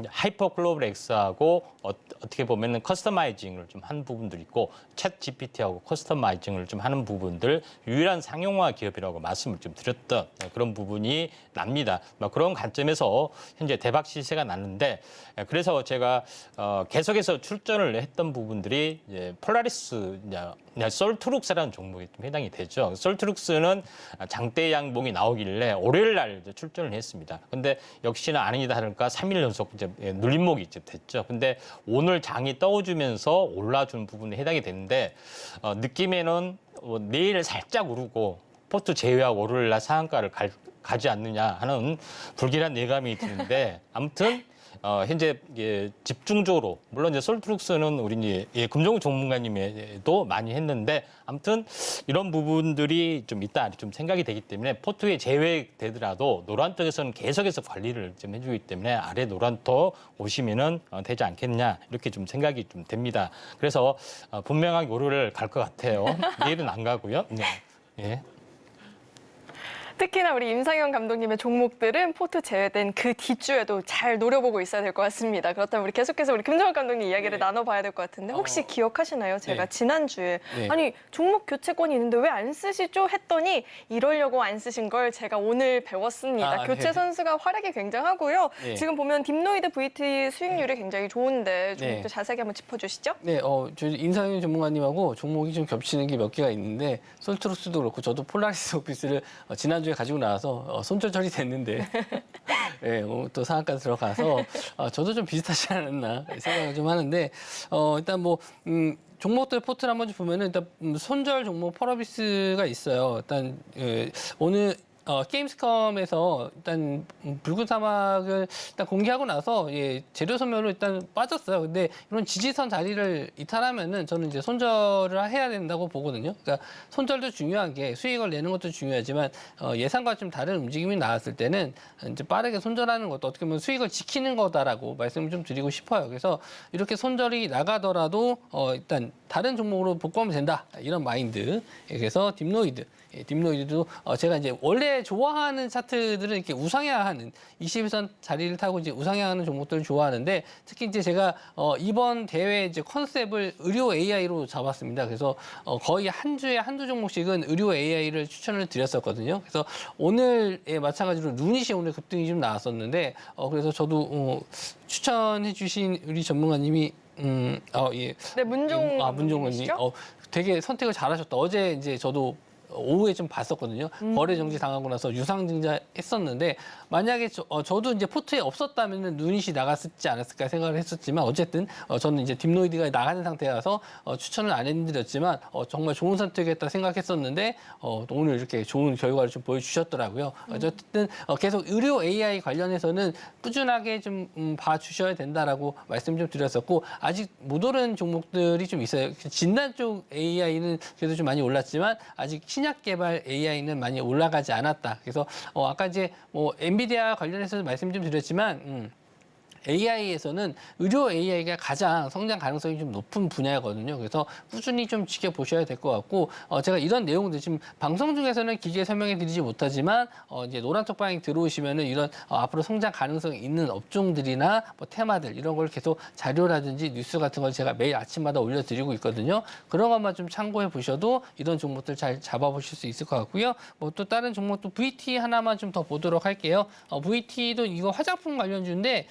하이퍼 글로벌 X하고 어떻게 보면은 커스터마이징을 좀 한 부분도 있고 챗 GPT하고 커스터마이징을 좀 하는 부분들 유일한 상용화 기업이라고 말씀을 좀 드렸던 그런 부분이 납니다. 그런 관점에서 현재 대박 시세가 났는데 그래서 제가 계속해서 출전을 했던 부분들이 이제 폴라리스 솔트룩스라는 종목이 좀 해당이 되죠. 솔트룩스는 장대 양봉이 나오길래 월요일 날 출전을 했습니다. 근데 역시나 아니다 다를까 3일 연속 이제 눌림목이 이제 됐죠. 근데 오늘 장이 떠주면서 올라준 부분에 해당이 되는데 느낌에는 내일 살짝 오르고 포트 제외하고 월요일 날 상한가를 가지 않느냐 하는 불길한 예감이 드는데 아무튼 현재 집중적으로 물론 이제 솔트룩스는 우리 금종우 전문가님도 많이 했는데 아무튼 이런 부분들이 좀 있다 좀 생각이 되기 때문에 포트에 제외되더라도 노란 쪽에서는 계속해서 관리를 좀 해주기 때문에 아래 노란톡 오시면은 되지 않겠냐 이렇게 좀 생각이 좀 됩니다. 그래서 분명하게 월요일 갈 것 같아요. 내일은 안 가고요. 네. 예.
특히나 우리 임상현 감독님의 종목들은 포트 제외된 그 뒷주에도 잘 노려보고 있어야 될 것 같습니다. 그렇다면 우리 계속해서 우리 김정은 감독님 이야기를 나눠봐야 될 것 같은데 혹시 기억하시나요? 제가
네.
지난주에
네.
아니 종목 교체권이 있는데 왜 안 쓰시죠? 했더니 이러려고 안 쓰신 걸 제가 오늘 배웠습니다.
아,
교체
네.
선수가 활약이 굉장하고요.
네.
지금 보면 딥노이드 VT 수익률이 굉장히 좋은데 종목도
네.
자세하게 한번 짚어주시죠.
네, 저희 임상현 전문가님하고 종목이 좀 겹치는 게 몇 개가 있는데 솔트로스도 그렇고 저도 폴라리스 오피스를 지난주에 가지고 나와서 손절 처리됐는데 네, 또 상한가 들어가서 저도 좀 비슷하지 않았나 생각을 좀 하는데 일단 뭐 종목들 포트를 한번 좀 보면은 일단 손절 종목 펄어비스가 있어요. 일단 오늘 게임스컴에서 일단 붉은 사막을 일단 공개하고 나서 재료 소멸로 일단 빠졌어요. 근데 이런 지지선 자리를 이탈하면은 저는 이제 손절을 해야 된다고 보거든요. 그러니까 손절도 중요한 게 수익을 내는 것도 중요하지만 예상과 좀 다른 움직임이 나왔을 때는 이제 빠르게 손절하는 것도 어떻게 보면 수익을 지키는 거다라고 말씀을 좀 드리고 싶어요. 그래서 이렇게 손절이 나가더라도 일단 다른 종목으로 복구하면 된다 이런 마인드. 그래서 딥노이드도 제가 이제 원래 좋아하는 차트들은 이렇게 우상향하는 21선 자리를 타고 이제 우상향하는 종목들을 좋아하는데 특히 이제 제가 이번 대회 이제 컨셉을 의료 AI로 잡았습니다. 그래서 거의 한 주에 한두 종목씩은 의료 AI를 추천을 드렸었거든요. 그래서 오늘에 마찬가지로 루닛이 오늘 급등이 좀 나왔었는데 그래서 저도 추천해주신 우리 전문가님이 예.
네, 문종
문종원님. 되게 선택을 잘하셨다. 어제 이제 저도 오후에 좀 봤었거든요. 거래 정지 당하고 나서 유상증자 했었는데 만약에 저도 이제 포트에 없었다면 누닛이 나갔지 않았을까 생각을 했었지만 어쨌든 저는 이제 딥노이드가 나가는 상태라서 추천을 안 해드렸지만 정말 좋은 선택이었다 생각했었는데 오늘 이렇게 좋은 결과를 좀 보여주셨더라고요. 어쨌든 계속 의료 AI 관련해서는 꾸준하게 좀 봐주셔야 된다라고 말씀 좀 드렸었고 아직 못 오른 종목들이 좀 있어요. 진단 쪽 AI는 그래도 좀 많이 올랐지만 아직 신약 개발 AI는 많이 올라가지 않았다. 그래서 아까 이제 뭐 엔비디아 관련해서 말씀 좀 드렸지만 AI에서는 의료 AI가 가장 성장 가능성이 좀 높은 분야거든요. 그래서 꾸준히 좀 지켜보셔야 될 것 같고 제가 이런 내용들 지금 방송 중에서는 기계 설명해 드리지 못하지만 이제 노란톡 방에 들어오시면은 이런 앞으로 성장 가능성이 있는 업종들이나 뭐 테마들 이런 걸 계속 자료라든지 뉴스 같은 걸 제가 매일 아침마다 올려드리고 있거든요. 그런 것만 좀 참고해 보셔도 이런 종목들 잘 잡아보실 수 있을 것 같고요. 뭐 또 다른 종목도 VT 하나만 좀 더 보도록 할게요. VT도 이거 화장품 관련주인데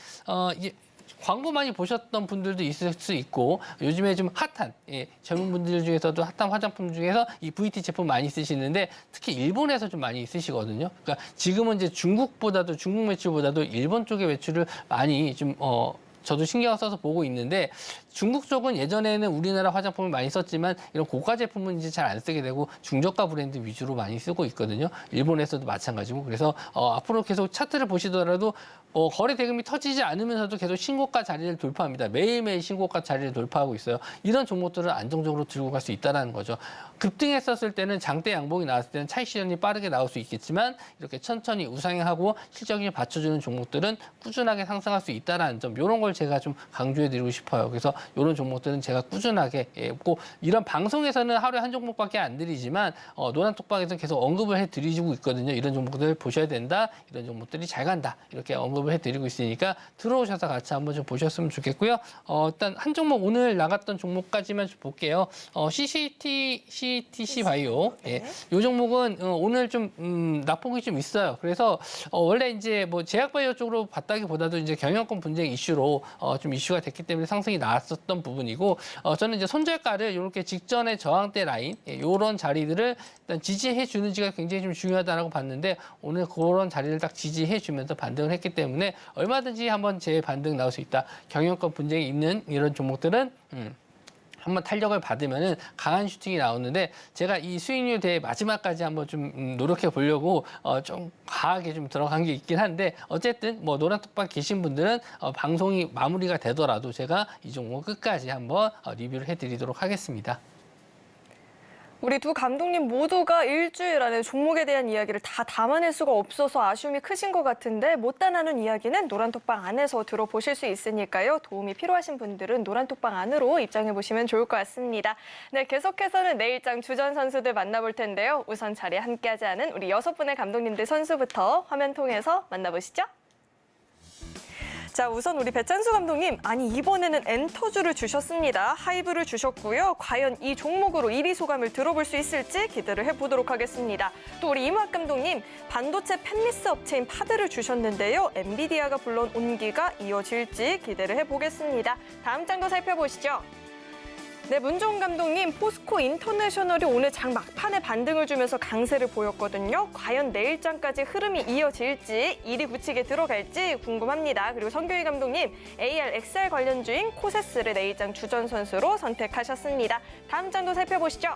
이제 광고 많이 보셨던 분들도 있을 수 있고 요즘에 좀 핫한 젊은 분들 중에서도 핫한 화장품 중에서 이 VT 제품 많이 쓰시는데 특히 일본에서 좀 많이 쓰시거든요. 그러니까 지금은 이제 중국 매출보다도 일본 쪽의 매출을 많이 좀 저도 신경 써서 보고 있는데 중국 쪽은 예전에는 우리나라 화장품을 많이 썼지만 이런 고가 제품은 이제 잘 안 쓰게 되고 중저가 브랜드 위주로 많이 쓰고 있거든요. 일본에서도 마찬가지고 그래서 앞으로 계속 차트를 보시더라도 거래 대금이 터지지 않으면서도 계속 신고가 자리를 돌파합니다. 매일매일 신고가 자리를 돌파하고 있어요. 이런 종목들을 안정적으로 들고 갈 수 있다는 거죠. 급등했었을 때는 장대 양봉이 나왔을 때는 차익 실현이 빠르게 나올 수 있겠지만 이렇게 천천히 우상향하고 실적이 받쳐주는 종목들은 꾸준하게 상승할 수 있다는 점 이런 걸 제가 좀 강조해드리고 싶어요. 그래서 이런 종목들은 제가 꾸준하게 꼭 이런 방송에서는 하루에 한 종목밖에 안 드리지만 노란톡방에서 계속 언급을 해드리고 있거든요. 이런 종목들 보셔야 된다. 이런 종목들이 잘 간다. 이렇게 언급을 해드리고 있으니까 들어오셔서 같이 한번 좀 보셨으면 좋겠고요. 일단 한 종목 오늘 나갔던 종목까지만 좀 볼게요. CTC 바이오. 이 종목은 오늘 좀 낙폭이 좀 있어요. 그래서 원래 이제 뭐 제약바이오 쪽으로 봤다기보다도 이제 경영권 분쟁 이슈로 좀 이슈가 됐기 때문에 상승이 나왔었던 부분이고 저는 이제 손절가를 이렇게 직전의 저항대 라인 이런 자리들을 일단 지지해 주는지가 굉장히 좀 중요하다라고 봤는데 오늘 그런 자리를 딱 지지해 주면서 반등을 했기 때문에 얼마든지 한번 재반등 나올 수 있다. 경영권 분쟁이 있는 이런 종목들은 한번 탄력을 받으면은 강한 슈팅이 나오는데 제가 이 수익률 대회 마지막까지 한번 좀 노력해 보려고 좀 과하게 좀 들어간 게 있긴 한데 어쨌든 뭐 노란톡방 계신 분들은 방송이 마무리가 되더라도 제가 이 종목 끝까지 한번 리뷰를 해드리도록 하겠습니다.
우리 두 감독님 모두가 일주일 안에 종목에 대한 이야기를 다 담아낼 수가 없어서 아쉬움이 크신 것 같은데 못다 나눈 이야기는 노란톡방 안에서 들어보실 수 있으니까요. 도움이 필요하신 분들은 노란톡방 안으로 입장해 보시면 좋을 것 같습니다. 네, 계속해서는 내일장 주전 선수들 만나볼 텐데요. 우선 자리에 함께하지 않은 우리 6분의 감독님들 선수부터 화면 통해서 만나보시죠. 자, 우선 우리 배찬수 감독님, 아니 이번에는 엔터주를 주셨습니다. 하이브를 주셨고요. 과연 이 종목으로 1위 소감을 들어볼 수 있을지 기대를 해보도록 하겠습니다. 또 우리 이무학 감독님, 반도체 팹리스 업체인 파드를 주셨는데요. 엔비디아가 불러온 온기가 이어질지 기대를 해보겠습니다. 다음 장도 살펴보시죠. 네, 문종훈 감독님, 포스코 인터내셔널이 오늘 장 막판에 반등을 주면서 강세를 보였거든요. 과연 내일장까지 흐름이 이어질지, 1위 굳히게 들어갈지 궁금합니다. 그리고 성교희 감독님, AR, XR 관련주인 코세스를 내일장 주전 선수로 선택하셨습니다. 다음 장도 살펴보시죠.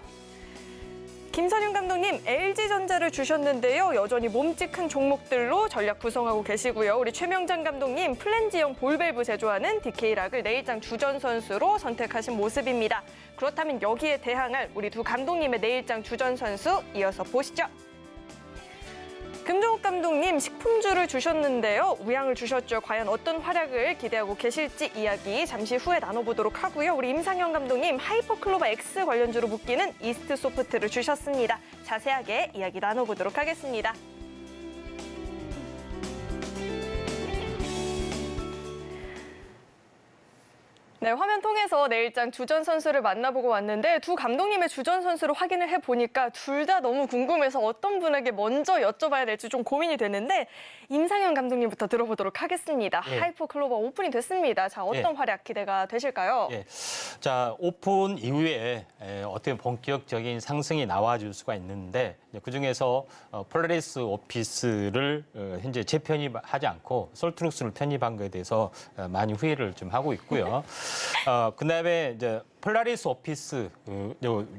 김선윤 감독님, LG전자를 주셨는데요. 여전히 몸집큰 종목들로 전략 구성하고 계시고요. 우리 최명장 감독님, 플랜지형 볼밸브 제조하는 DK락을 내일장 주전 선수로 선택하신 모습입니다. 그렇다면 여기에 대항할 우리 두 감독님의 내일장 주전 선수 이어서 보시죠. 금종욱 감독님, 식품주를 주셨는데요. 우양을 주셨죠. 과연 어떤 활약을 기대하고 계실지 이야기 잠시 후에 나눠보도록 하고요. 우리 임상현 감독님, 하이퍼클로바 X 관련주로 묶이는 이스트소프트를 주셨습니다. 자세하게 이야기 나눠보도록 하겠습니다. 네, 화면 통해서 내일장 주전 선수를 만나보고 왔는데 두 감독님의 주전 선수를 확인을 해보니까 둘 다 너무 궁금해서 어떤 분에게 먼저 여쭤봐야 될지 좀 고민이 되는데 임상현 감독님부터 들어보도록 하겠습니다.
예.
하이퍼클로바 오픈이 됐습니다. 자, 어떤
예.
활약 기대가 되실까요?
예. 자, 오픈 이후에 어떤 본격적인 상승이 나와줄 수가 있는데 그중에서 폴라리스 오피스를 현재 재편입하지 않고 솔트룩스를 편입한 것에 대해서 많이 후회를 좀 하고 있고요. 그다음에 이제 폴라리스 오피스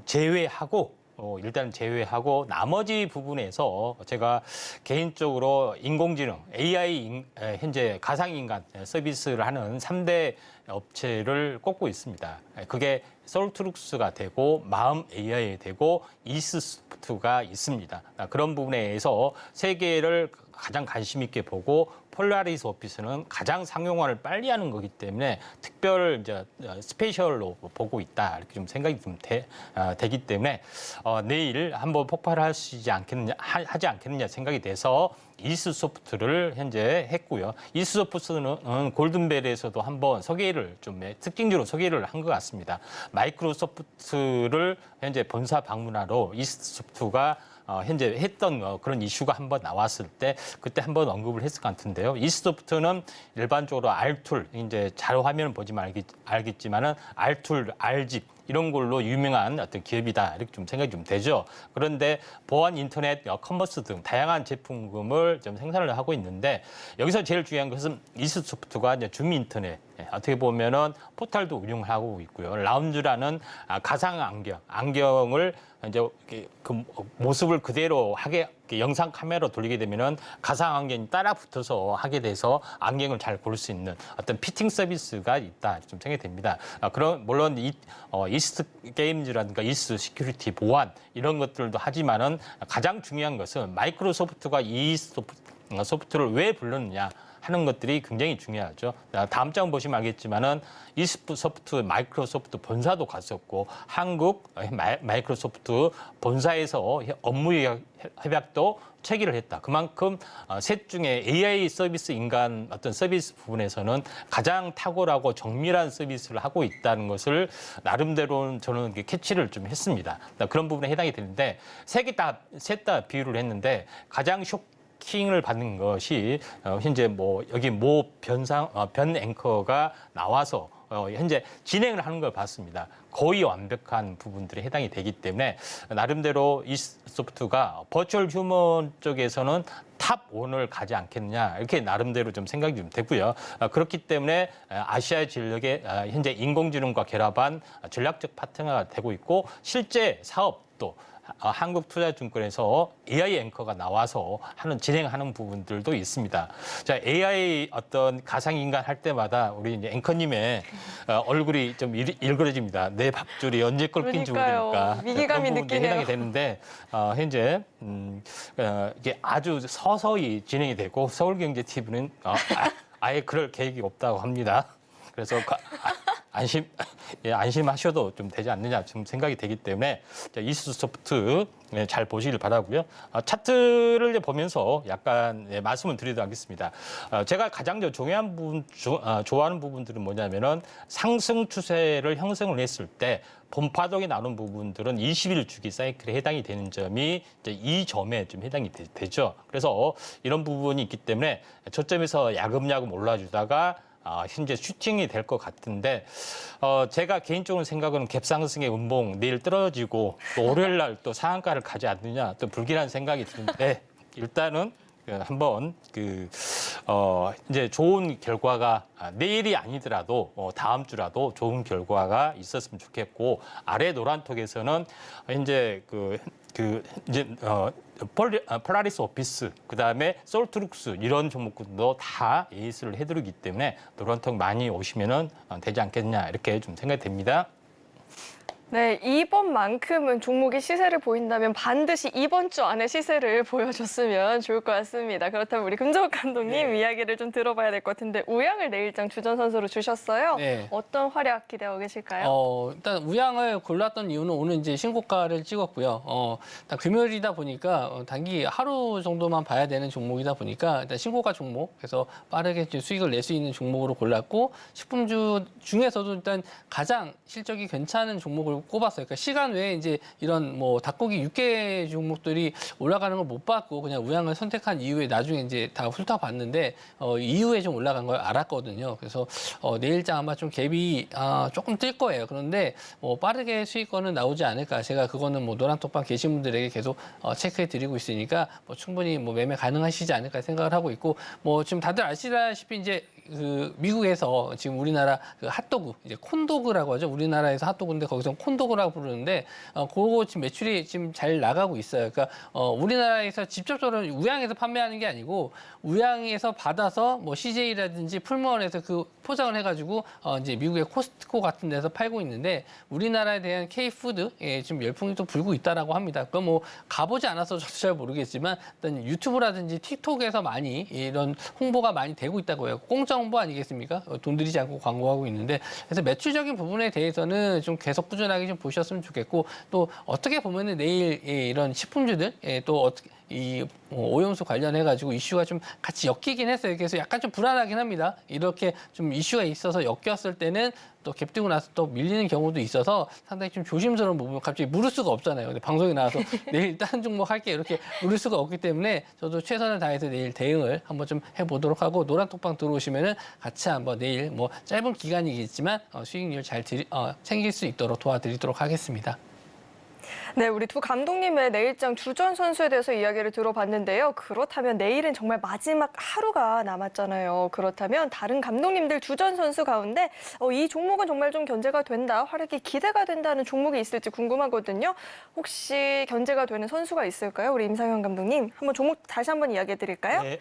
제외하고 일단 제외하고 나머지 부분에서 제가 개인적으로 인공지능, AI 현재 가상인간 서비스를 하는 3대 업체를 꼽고 있습니다. 그게 솔트룩스가 되고 마음 AI 되고 이스소프트가 있습니다. 그런 부분에서 세계를 가장 관심 있게 보고 폴라리스 오피스는 가장 상용화를 빨리 하는 거기 때문에 특별 이제 스페셜로 보고 있다 이렇게 좀 생각이 좀 되기 때문에 내일 한번 폭발하지 않겠느냐 하지 않겠느냐 생각이 돼서 이스소프트를 현재 했고요. 이스소프트는 골든벨에서도 한번 소개를 좀 특징적으로 소개를 한 것 같습니다. 마이크로소프트를 현재 본사 방문하러 이스소프트가 현재 했던 그런 이슈가 한번 나왔을 때 그때 한번 언급을 했을 것 같은데요. 이스소프트는 일반적으로 R툴, 이제 자료 화면을 보지만 알겠지만은 R툴, R집 이런 걸로 유명한 어떤 기업이다 이렇게 좀 생각이 좀 되죠. 그런데 보안 인터넷, 커머스 등 다양한 제품을 좀 생산을 하고 있는데 여기서 제일 중요한 것은 이스소프트가 이제 줌 인터넷 어떻게 보면은 포털도 운영하고 있고요. 라운즈라는 가상 안경을 이제 그 모습을 그대로 하게 영상 카메라 돌리게 되면은 가상 안경이 따라 붙어서 하게 돼서 안경을 잘 고를 수 있는 어떤 피팅 서비스가 있다 좀 생각이 됩니다. 그런 물론 이스트 게임즈라든가 이스트 시큐리티 보안 이런 것들도 하지만은 가장 중요한 것은 마이크로소프트가 이스트 소프트를 왜 불렀느냐. 하는 것들이 굉장히 중요하죠. 다음 장 보시면 알겠지만은 이스소프트 마이크로소프트 본사도 갔었고 한국 마이크로소프트 본사에서 업무 협약도 체결을 했다. 그만큼 셋 중에 AI 서비스 인간 어떤 서비스 부분에서는 가장 탁월하고 정밀한 서비스를 하고 있다는 것을 나름대로 저는 캐치를 좀 했습니다. 그런 부분에 해당이 되는데 셋 다 비유를 했는데 가장 킹을 받는 것이 현재 여기 변 앵커가 나와서 현재 진행을 하는 걸 봤습니다. 거의 완벽한 부분들이 해당이 되기 때문에 나름대로 이스소프트가 버추얼 휴먼 쪽에서는 탑 1을 가지 않겠느냐 이렇게 나름대로 좀 생각이 좀 되고요. 그렇기 때문에 아시아 전력의 현재 인공지능과 결합한 전략적 파트너가 되고 있고 실제 사업 또 한국투자증권에서 AI 앵커가 나와서 진행하는 부분들도 있습니다. 자, AI 어떤 가상인간 할 때마다 우리 이제 앵커님의 얼굴이 좀 일그러집니다. 내 밥줄이 언제 꺾인지
그러니까요.
모르니까.
위기감이
그런 부분들이
느끼네요.
해당이 되는데 현재 이게 아주 서서히 진행이 되고 서울경제TV는 아예 그럴 계획이 없다고 합니다. 그래서 안심하셔도 좀 되지 않느냐 지금 생각이 되기 때문에 이스소프트 잘 보시길 바라고요. 차트를 보면서 약간 말씀을 드리도록 하겠습니다. 제가 가장 중요한 부분, 좋아하는 부분들은 뭐냐면은 상승 추세를 형성을 했을 때 본파동이 나오는 부분들은 20일 주기 사이클에 해당이 되는 점이 이제 이 점에 좀 해당이 되죠. 그래서 이런 부분이 있기 때문에 저점에서 야금야금 올라주다가 현재 슈팅이 될 것 같은데 제가 개인적으로 생각은 갭상승의 음봉 내일 떨어지고 또 월요일 날 또 상한가를 가지 않느냐 또 불길한 생각이 드는데 일단은 한번 이제 좋은 결과가 내일이 아니더라도 다음 주라도 좋은 결과가 있었으면 좋겠고 아래 노란톡에서는 이제 폴라리스 오피스, 그다음에 솔트룩스 이런 종목들도 다 에이스를 해드리기 때문에 노란톡 많이 오시면은 되지 않겠냐 이렇게 좀 생각이 됩니다.
네, 이번만큼은 종목이 시세를 보인다면 반드시 이번 주 안에 시세를 보여줬으면 좋을 것 같습니다. 그렇다면 우리 금정욱 감독님 이야기를 좀 들어봐야 될 것 같은데 우양을 내일장 주전 선수로 주셨어요.
네.
어떤 활약 기대하고 계실까요?
일단 우양을 골랐던 이유는 오늘 이제 신고가를 찍었고요. 일단 금요일이다 보니까 단기 하루 정도만 봐야 되는 종목이다 보니까 일단 신고가 종목, 그래서 빠르게 이제 수익을 낼 수 있는 종목으로 골랐고 식품주 중에서도 일단 가장 실적이 괜찮은 종목을 꼽았어요. 그러니까 시간 외에 이제 이런 뭐 닭고기 육개 종목들이 올라가는 걸 못 봤고 그냥 우양을 선택한 이후에 나중에 이제 다 훑어봤는데 이후에 좀 올라간 걸 알았거든요. 그래서 내일장 아마 좀 갭이 조금 뜰 거예요. 그런데 뭐 빠르게 수익권은 나오지 않을까. 제가 그거는 뭐 노란톡방 계신 분들에게 계속 체크해 드리고 있으니까 뭐 충분히 뭐 매매 가능하시지 않을까 생각을 하고 있고 뭐 지금 다들 아시다시피 이제 미국에서 지금 우리나라 핫도그 이제 콘도그라고 하죠. 우리나라에서 핫도그인데 거기서 콘도그라고 부르는데 그거 지금 매출이 지금 잘 나가고 있어요. 그러니까 우리나라에서 직접적으로 우양에서 판매하는 게 아니고 우양에서 받아서 뭐 CJ라든지 풀무원에서 그 포장을 해가지고 이제 미국의 코스트코 같은 데서 팔고 있는데 우리나라에 대한 K푸드에 지금 열풍이 또 불고 있다라고 합니다. 그럼 뭐 가보지 않아서 저도 잘 모르겠지만 일단 유튜브라든지 틱톡에서 많이 이런 홍보가 많이 되고 있다고 해요. 공짜 홍보 아니겠습니까? 돈 들이지 않고 광고하고 있는데 그래서 매출적인 부분에 대해서는 좀 계속 꾸준하게 좀 보셨으면 좋겠고 또 어떻게 보면은 내일 이런 식품주들 또 어떻게 이 오염수 관련해가지고 이슈가 좀 같이 엮이긴 했어요. 그래서 약간 좀 불안하긴 합니다. 이렇게 좀 이슈가 있어서 엮였을 때는 또 갭 뜨고 나서 또 밀리는 경우도 있어서 상당히 좀 조심스러운 부분 갑자기 물을 수가 없잖아요. 근데 방송에 나와서 내일 다른 종목 할게 이렇게 물을 수가 없기 때문에 저도 최선을 다해서 내일 대응을 한번 좀 해보도록 하고 노란톡방 들어오시면은 같이 한번 내일 뭐 짧은 기간이겠지만 수익률 잘 챙길 수 있도록 도와드리도록 하겠습니다.
네, 우리 두 감독님의 내일장 주전 선수에 대해서 이야기를 들어봤는데요. 그렇다면 내일은 정말 마지막 하루가 남았잖아요. 그렇다면 다른 감독님들 주전 선수 가운데 이 종목은 정말 좀 견제가 된다, 활약이 기대가 된다는 종목이 있을지 궁금하거든요. 혹시 견제가 되는 선수가 있을까요? 우리 임상현 감독님, 한번 종목 다시 한번 이야기해 드릴까요?
네,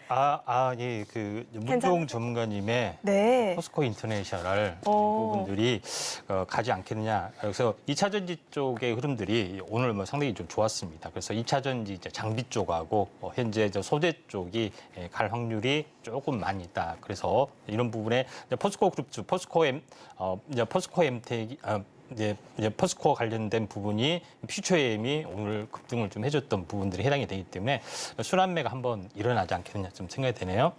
예, 문종 전문가님의
네.
포스코 인터내셔널 부분들이 가지 않겠느냐. 그래서 2차 전지 쪽의 흐름들이 오늘 뭐 상당히 좀 좋았습니다. 그래서 2차 전지 이제 장비 쪽하고 현재 소재 쪽이 갈 확률이 조금 많이 있다. 그래서 이런 부분에 포스코 그룹, 포스코 엠텍이 이제 포스코 관련된 부분이 퓨처엠이 오늘 급등을 좀 해줬던 부분들이 해당이 되기 때문에 순환매가 한번 일어나지 않겠느냐 좀 생각이 되네요.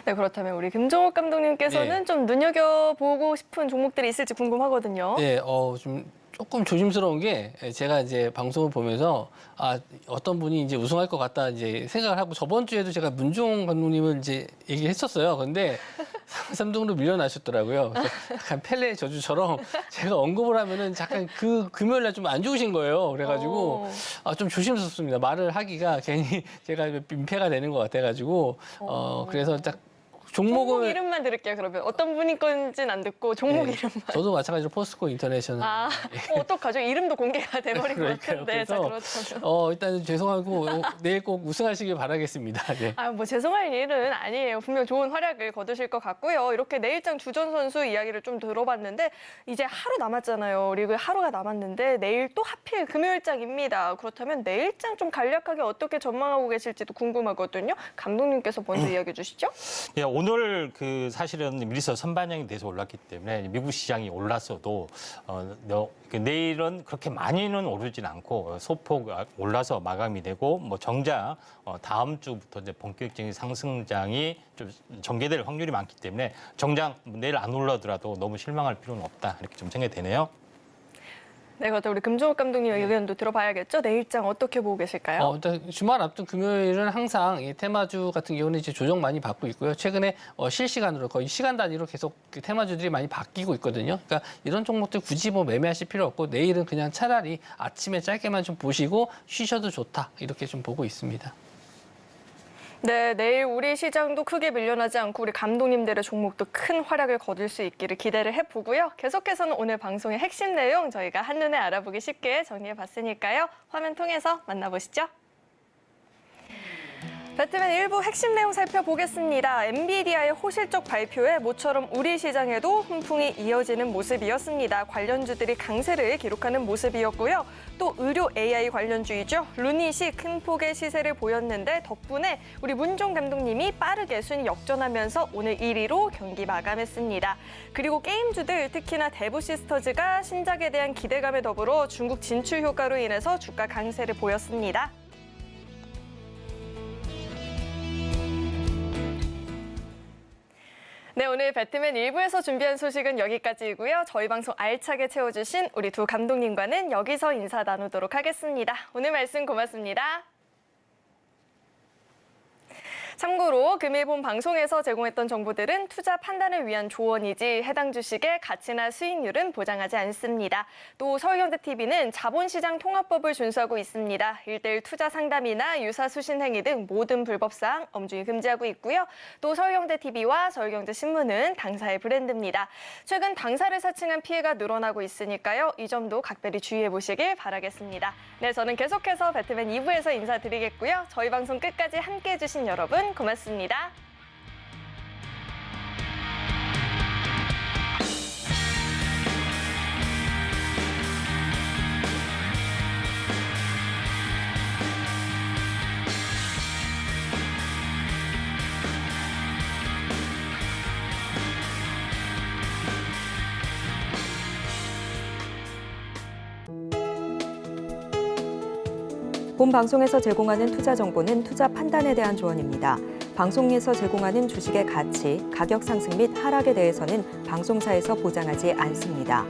네, 그렇다면 우리 김종욱 감독님께서는
네.
좀 눈여겨보고 싶은 종목들이 있을지 궁금하거든요.
네, 좀 조금 조심스러운 게 제가 이제 방송을 보면서 어떤 분이 이제 우승할 것 같다 이제 생각을 하고 저번 주에도 제가 문종 감독님을 이제 얘기했었어요. 근데 3등으로 밀려나셨더라고요. 그래서 약간 펠레 저주처럼 제가 언급을 하면은 잠깐 그 금요일 날 좀 안 좋으신 거예요. 그래가지고 좀 조심스럽습니다. 말을 하기가 괜히 제가 민폐가 되는 것 같아가지고 그래서 딱
종목 이름만 들을게요. 그러면 어떤 분이 건지는 안 듣고 종목
네,
이름만.
저도 마찬가지로 포스코 인터내셔널.
아, 어떡하죠? 이름도 공개가 돼버린 것
그러니까요.
같은데. 자,
그래서
그렇다면.
일단 죄송하고 내일 꼭 우승하시길 바라겠습니다. 네.
아, 뭐 죄송할 일은 아니에요. 분명 좋은 활약을 거두실 것 같고요. 이렇게 내일장 주전 선수 이야기를 좀 들어봤는데 이제 하루 남았잖아요. 리그 하루가 남았는데 내일 또 하필 금요일장입니다. 그렇다면 내일장 좀 간략하게 어떻게 전망하고 계실지도 궁금하거든요. 감독님께서 먼저 이야기해 주시죠.
예, 오늘 사실은 미리서 선반영이 돼서 올랐기 때문에 미국 시장이 올랐어도 내일은 그렇게 많이는 오르진 않고 소폭 올라서 마감이 되고 뭐 정작 다음 주부터 이제 본격적인 상승장이 좀 전개될 확률이 많기 때문에 정작 내일 안 올라더라도 너무 실망할 필요는 없다 이렇게 좀 생각이 되네요.
네, 그렇다 우리 금종욱 감독님 의견도 들어봐야겠죠. 내일장 어떻게 보고 계실까요?
일단 주말 앞둔 금요일은 항상 이 테마주 같은 경우는 이제 조정 많이 받고 있고요. 최근에 실시간으로 거의 시간 단위로 계속 그 테마주들이 많이 바뀌고 있거든요. 그러니까 이런 종목들 굳이 뭐 매매하실 필요 없고 내일은 그냥 차라리 아침에 짧게만 좀 보시고 쉬셔도 좋다 이렇게 좀 보고 있습니다.
네, 내일 우리 시장도 크게 밀려나지 않고 우리 감독님들의 종목도 큰 활약을 거둘 수 있기를 기대를 해보고요. 계속해서는 오늘 방송의 핵심 내용 저희가 한눈에 알아보기 쉽게 정리해봤으니까요. 화면 통해서 만나보시죠. 배트맨 일부 핵심 내용 살펴보겠습니다. 엔비디아의 호실적 발표에 모처럼 우리 시장에도 훈풍이 이어지는 모습이었습니다. 관련주들이 강세를 기록하는 모습이었고요. 또 의료 AI 관련주이죠. 루닛이 큰 폭의 시세를 보였는데 덕분에 우리 문종 감독님이 빠르게 순위 역전하면서 오늘 1위로 경기 마감했습니다. 그리고 게임주들 특히나 데브 시스터즈가 신작에 대한 기대감에 더불어 중국 진출 효과로 인해서 주가 강세를 보였습니다. 네, 오늘 배트맨 1부에서 준비한 소식은 여기까지이고요. 저희 방송 알차게 채워주신 우리 두 감독님과는 여기서 인사 나누도록 하겠습니다. 오늘 말씀 고맙습니다. 참고로 금일 본 방송에서 제공했던 정보들은 투자 판단을 위한 조언이지 해당 주식의 가치나 수익률은 보장하지 않습니다. 또 서울경제TV는 자본시장 통합법을 준수하고 있습니다. 1:1 투자 상담이나 유사 수신 행위 등 모든 불법사항 엄중히 금지하고 있고요. 또 서울경제TV와 서울경제신문은 당사의 브랜드입니다. 최근 당사를 사칭한 피해가 늘어나고 있으니까요. 이 점도 각별히 주의해 보시길 바라겠습니다. 네, 저는 계속해서 배트맨 2부에서 인사드리겠고요. 저희 방송 끝까지 함께해 주신 여러분 고맙습니다.
본 방송에서 제공하는 투자 정보는 투자 판단에 대한 조언입니다. 방송에서 제공하는 주식의 가치, 가격 상승 및 하락에 대해서는 방송사에서 보장하지 않습니다.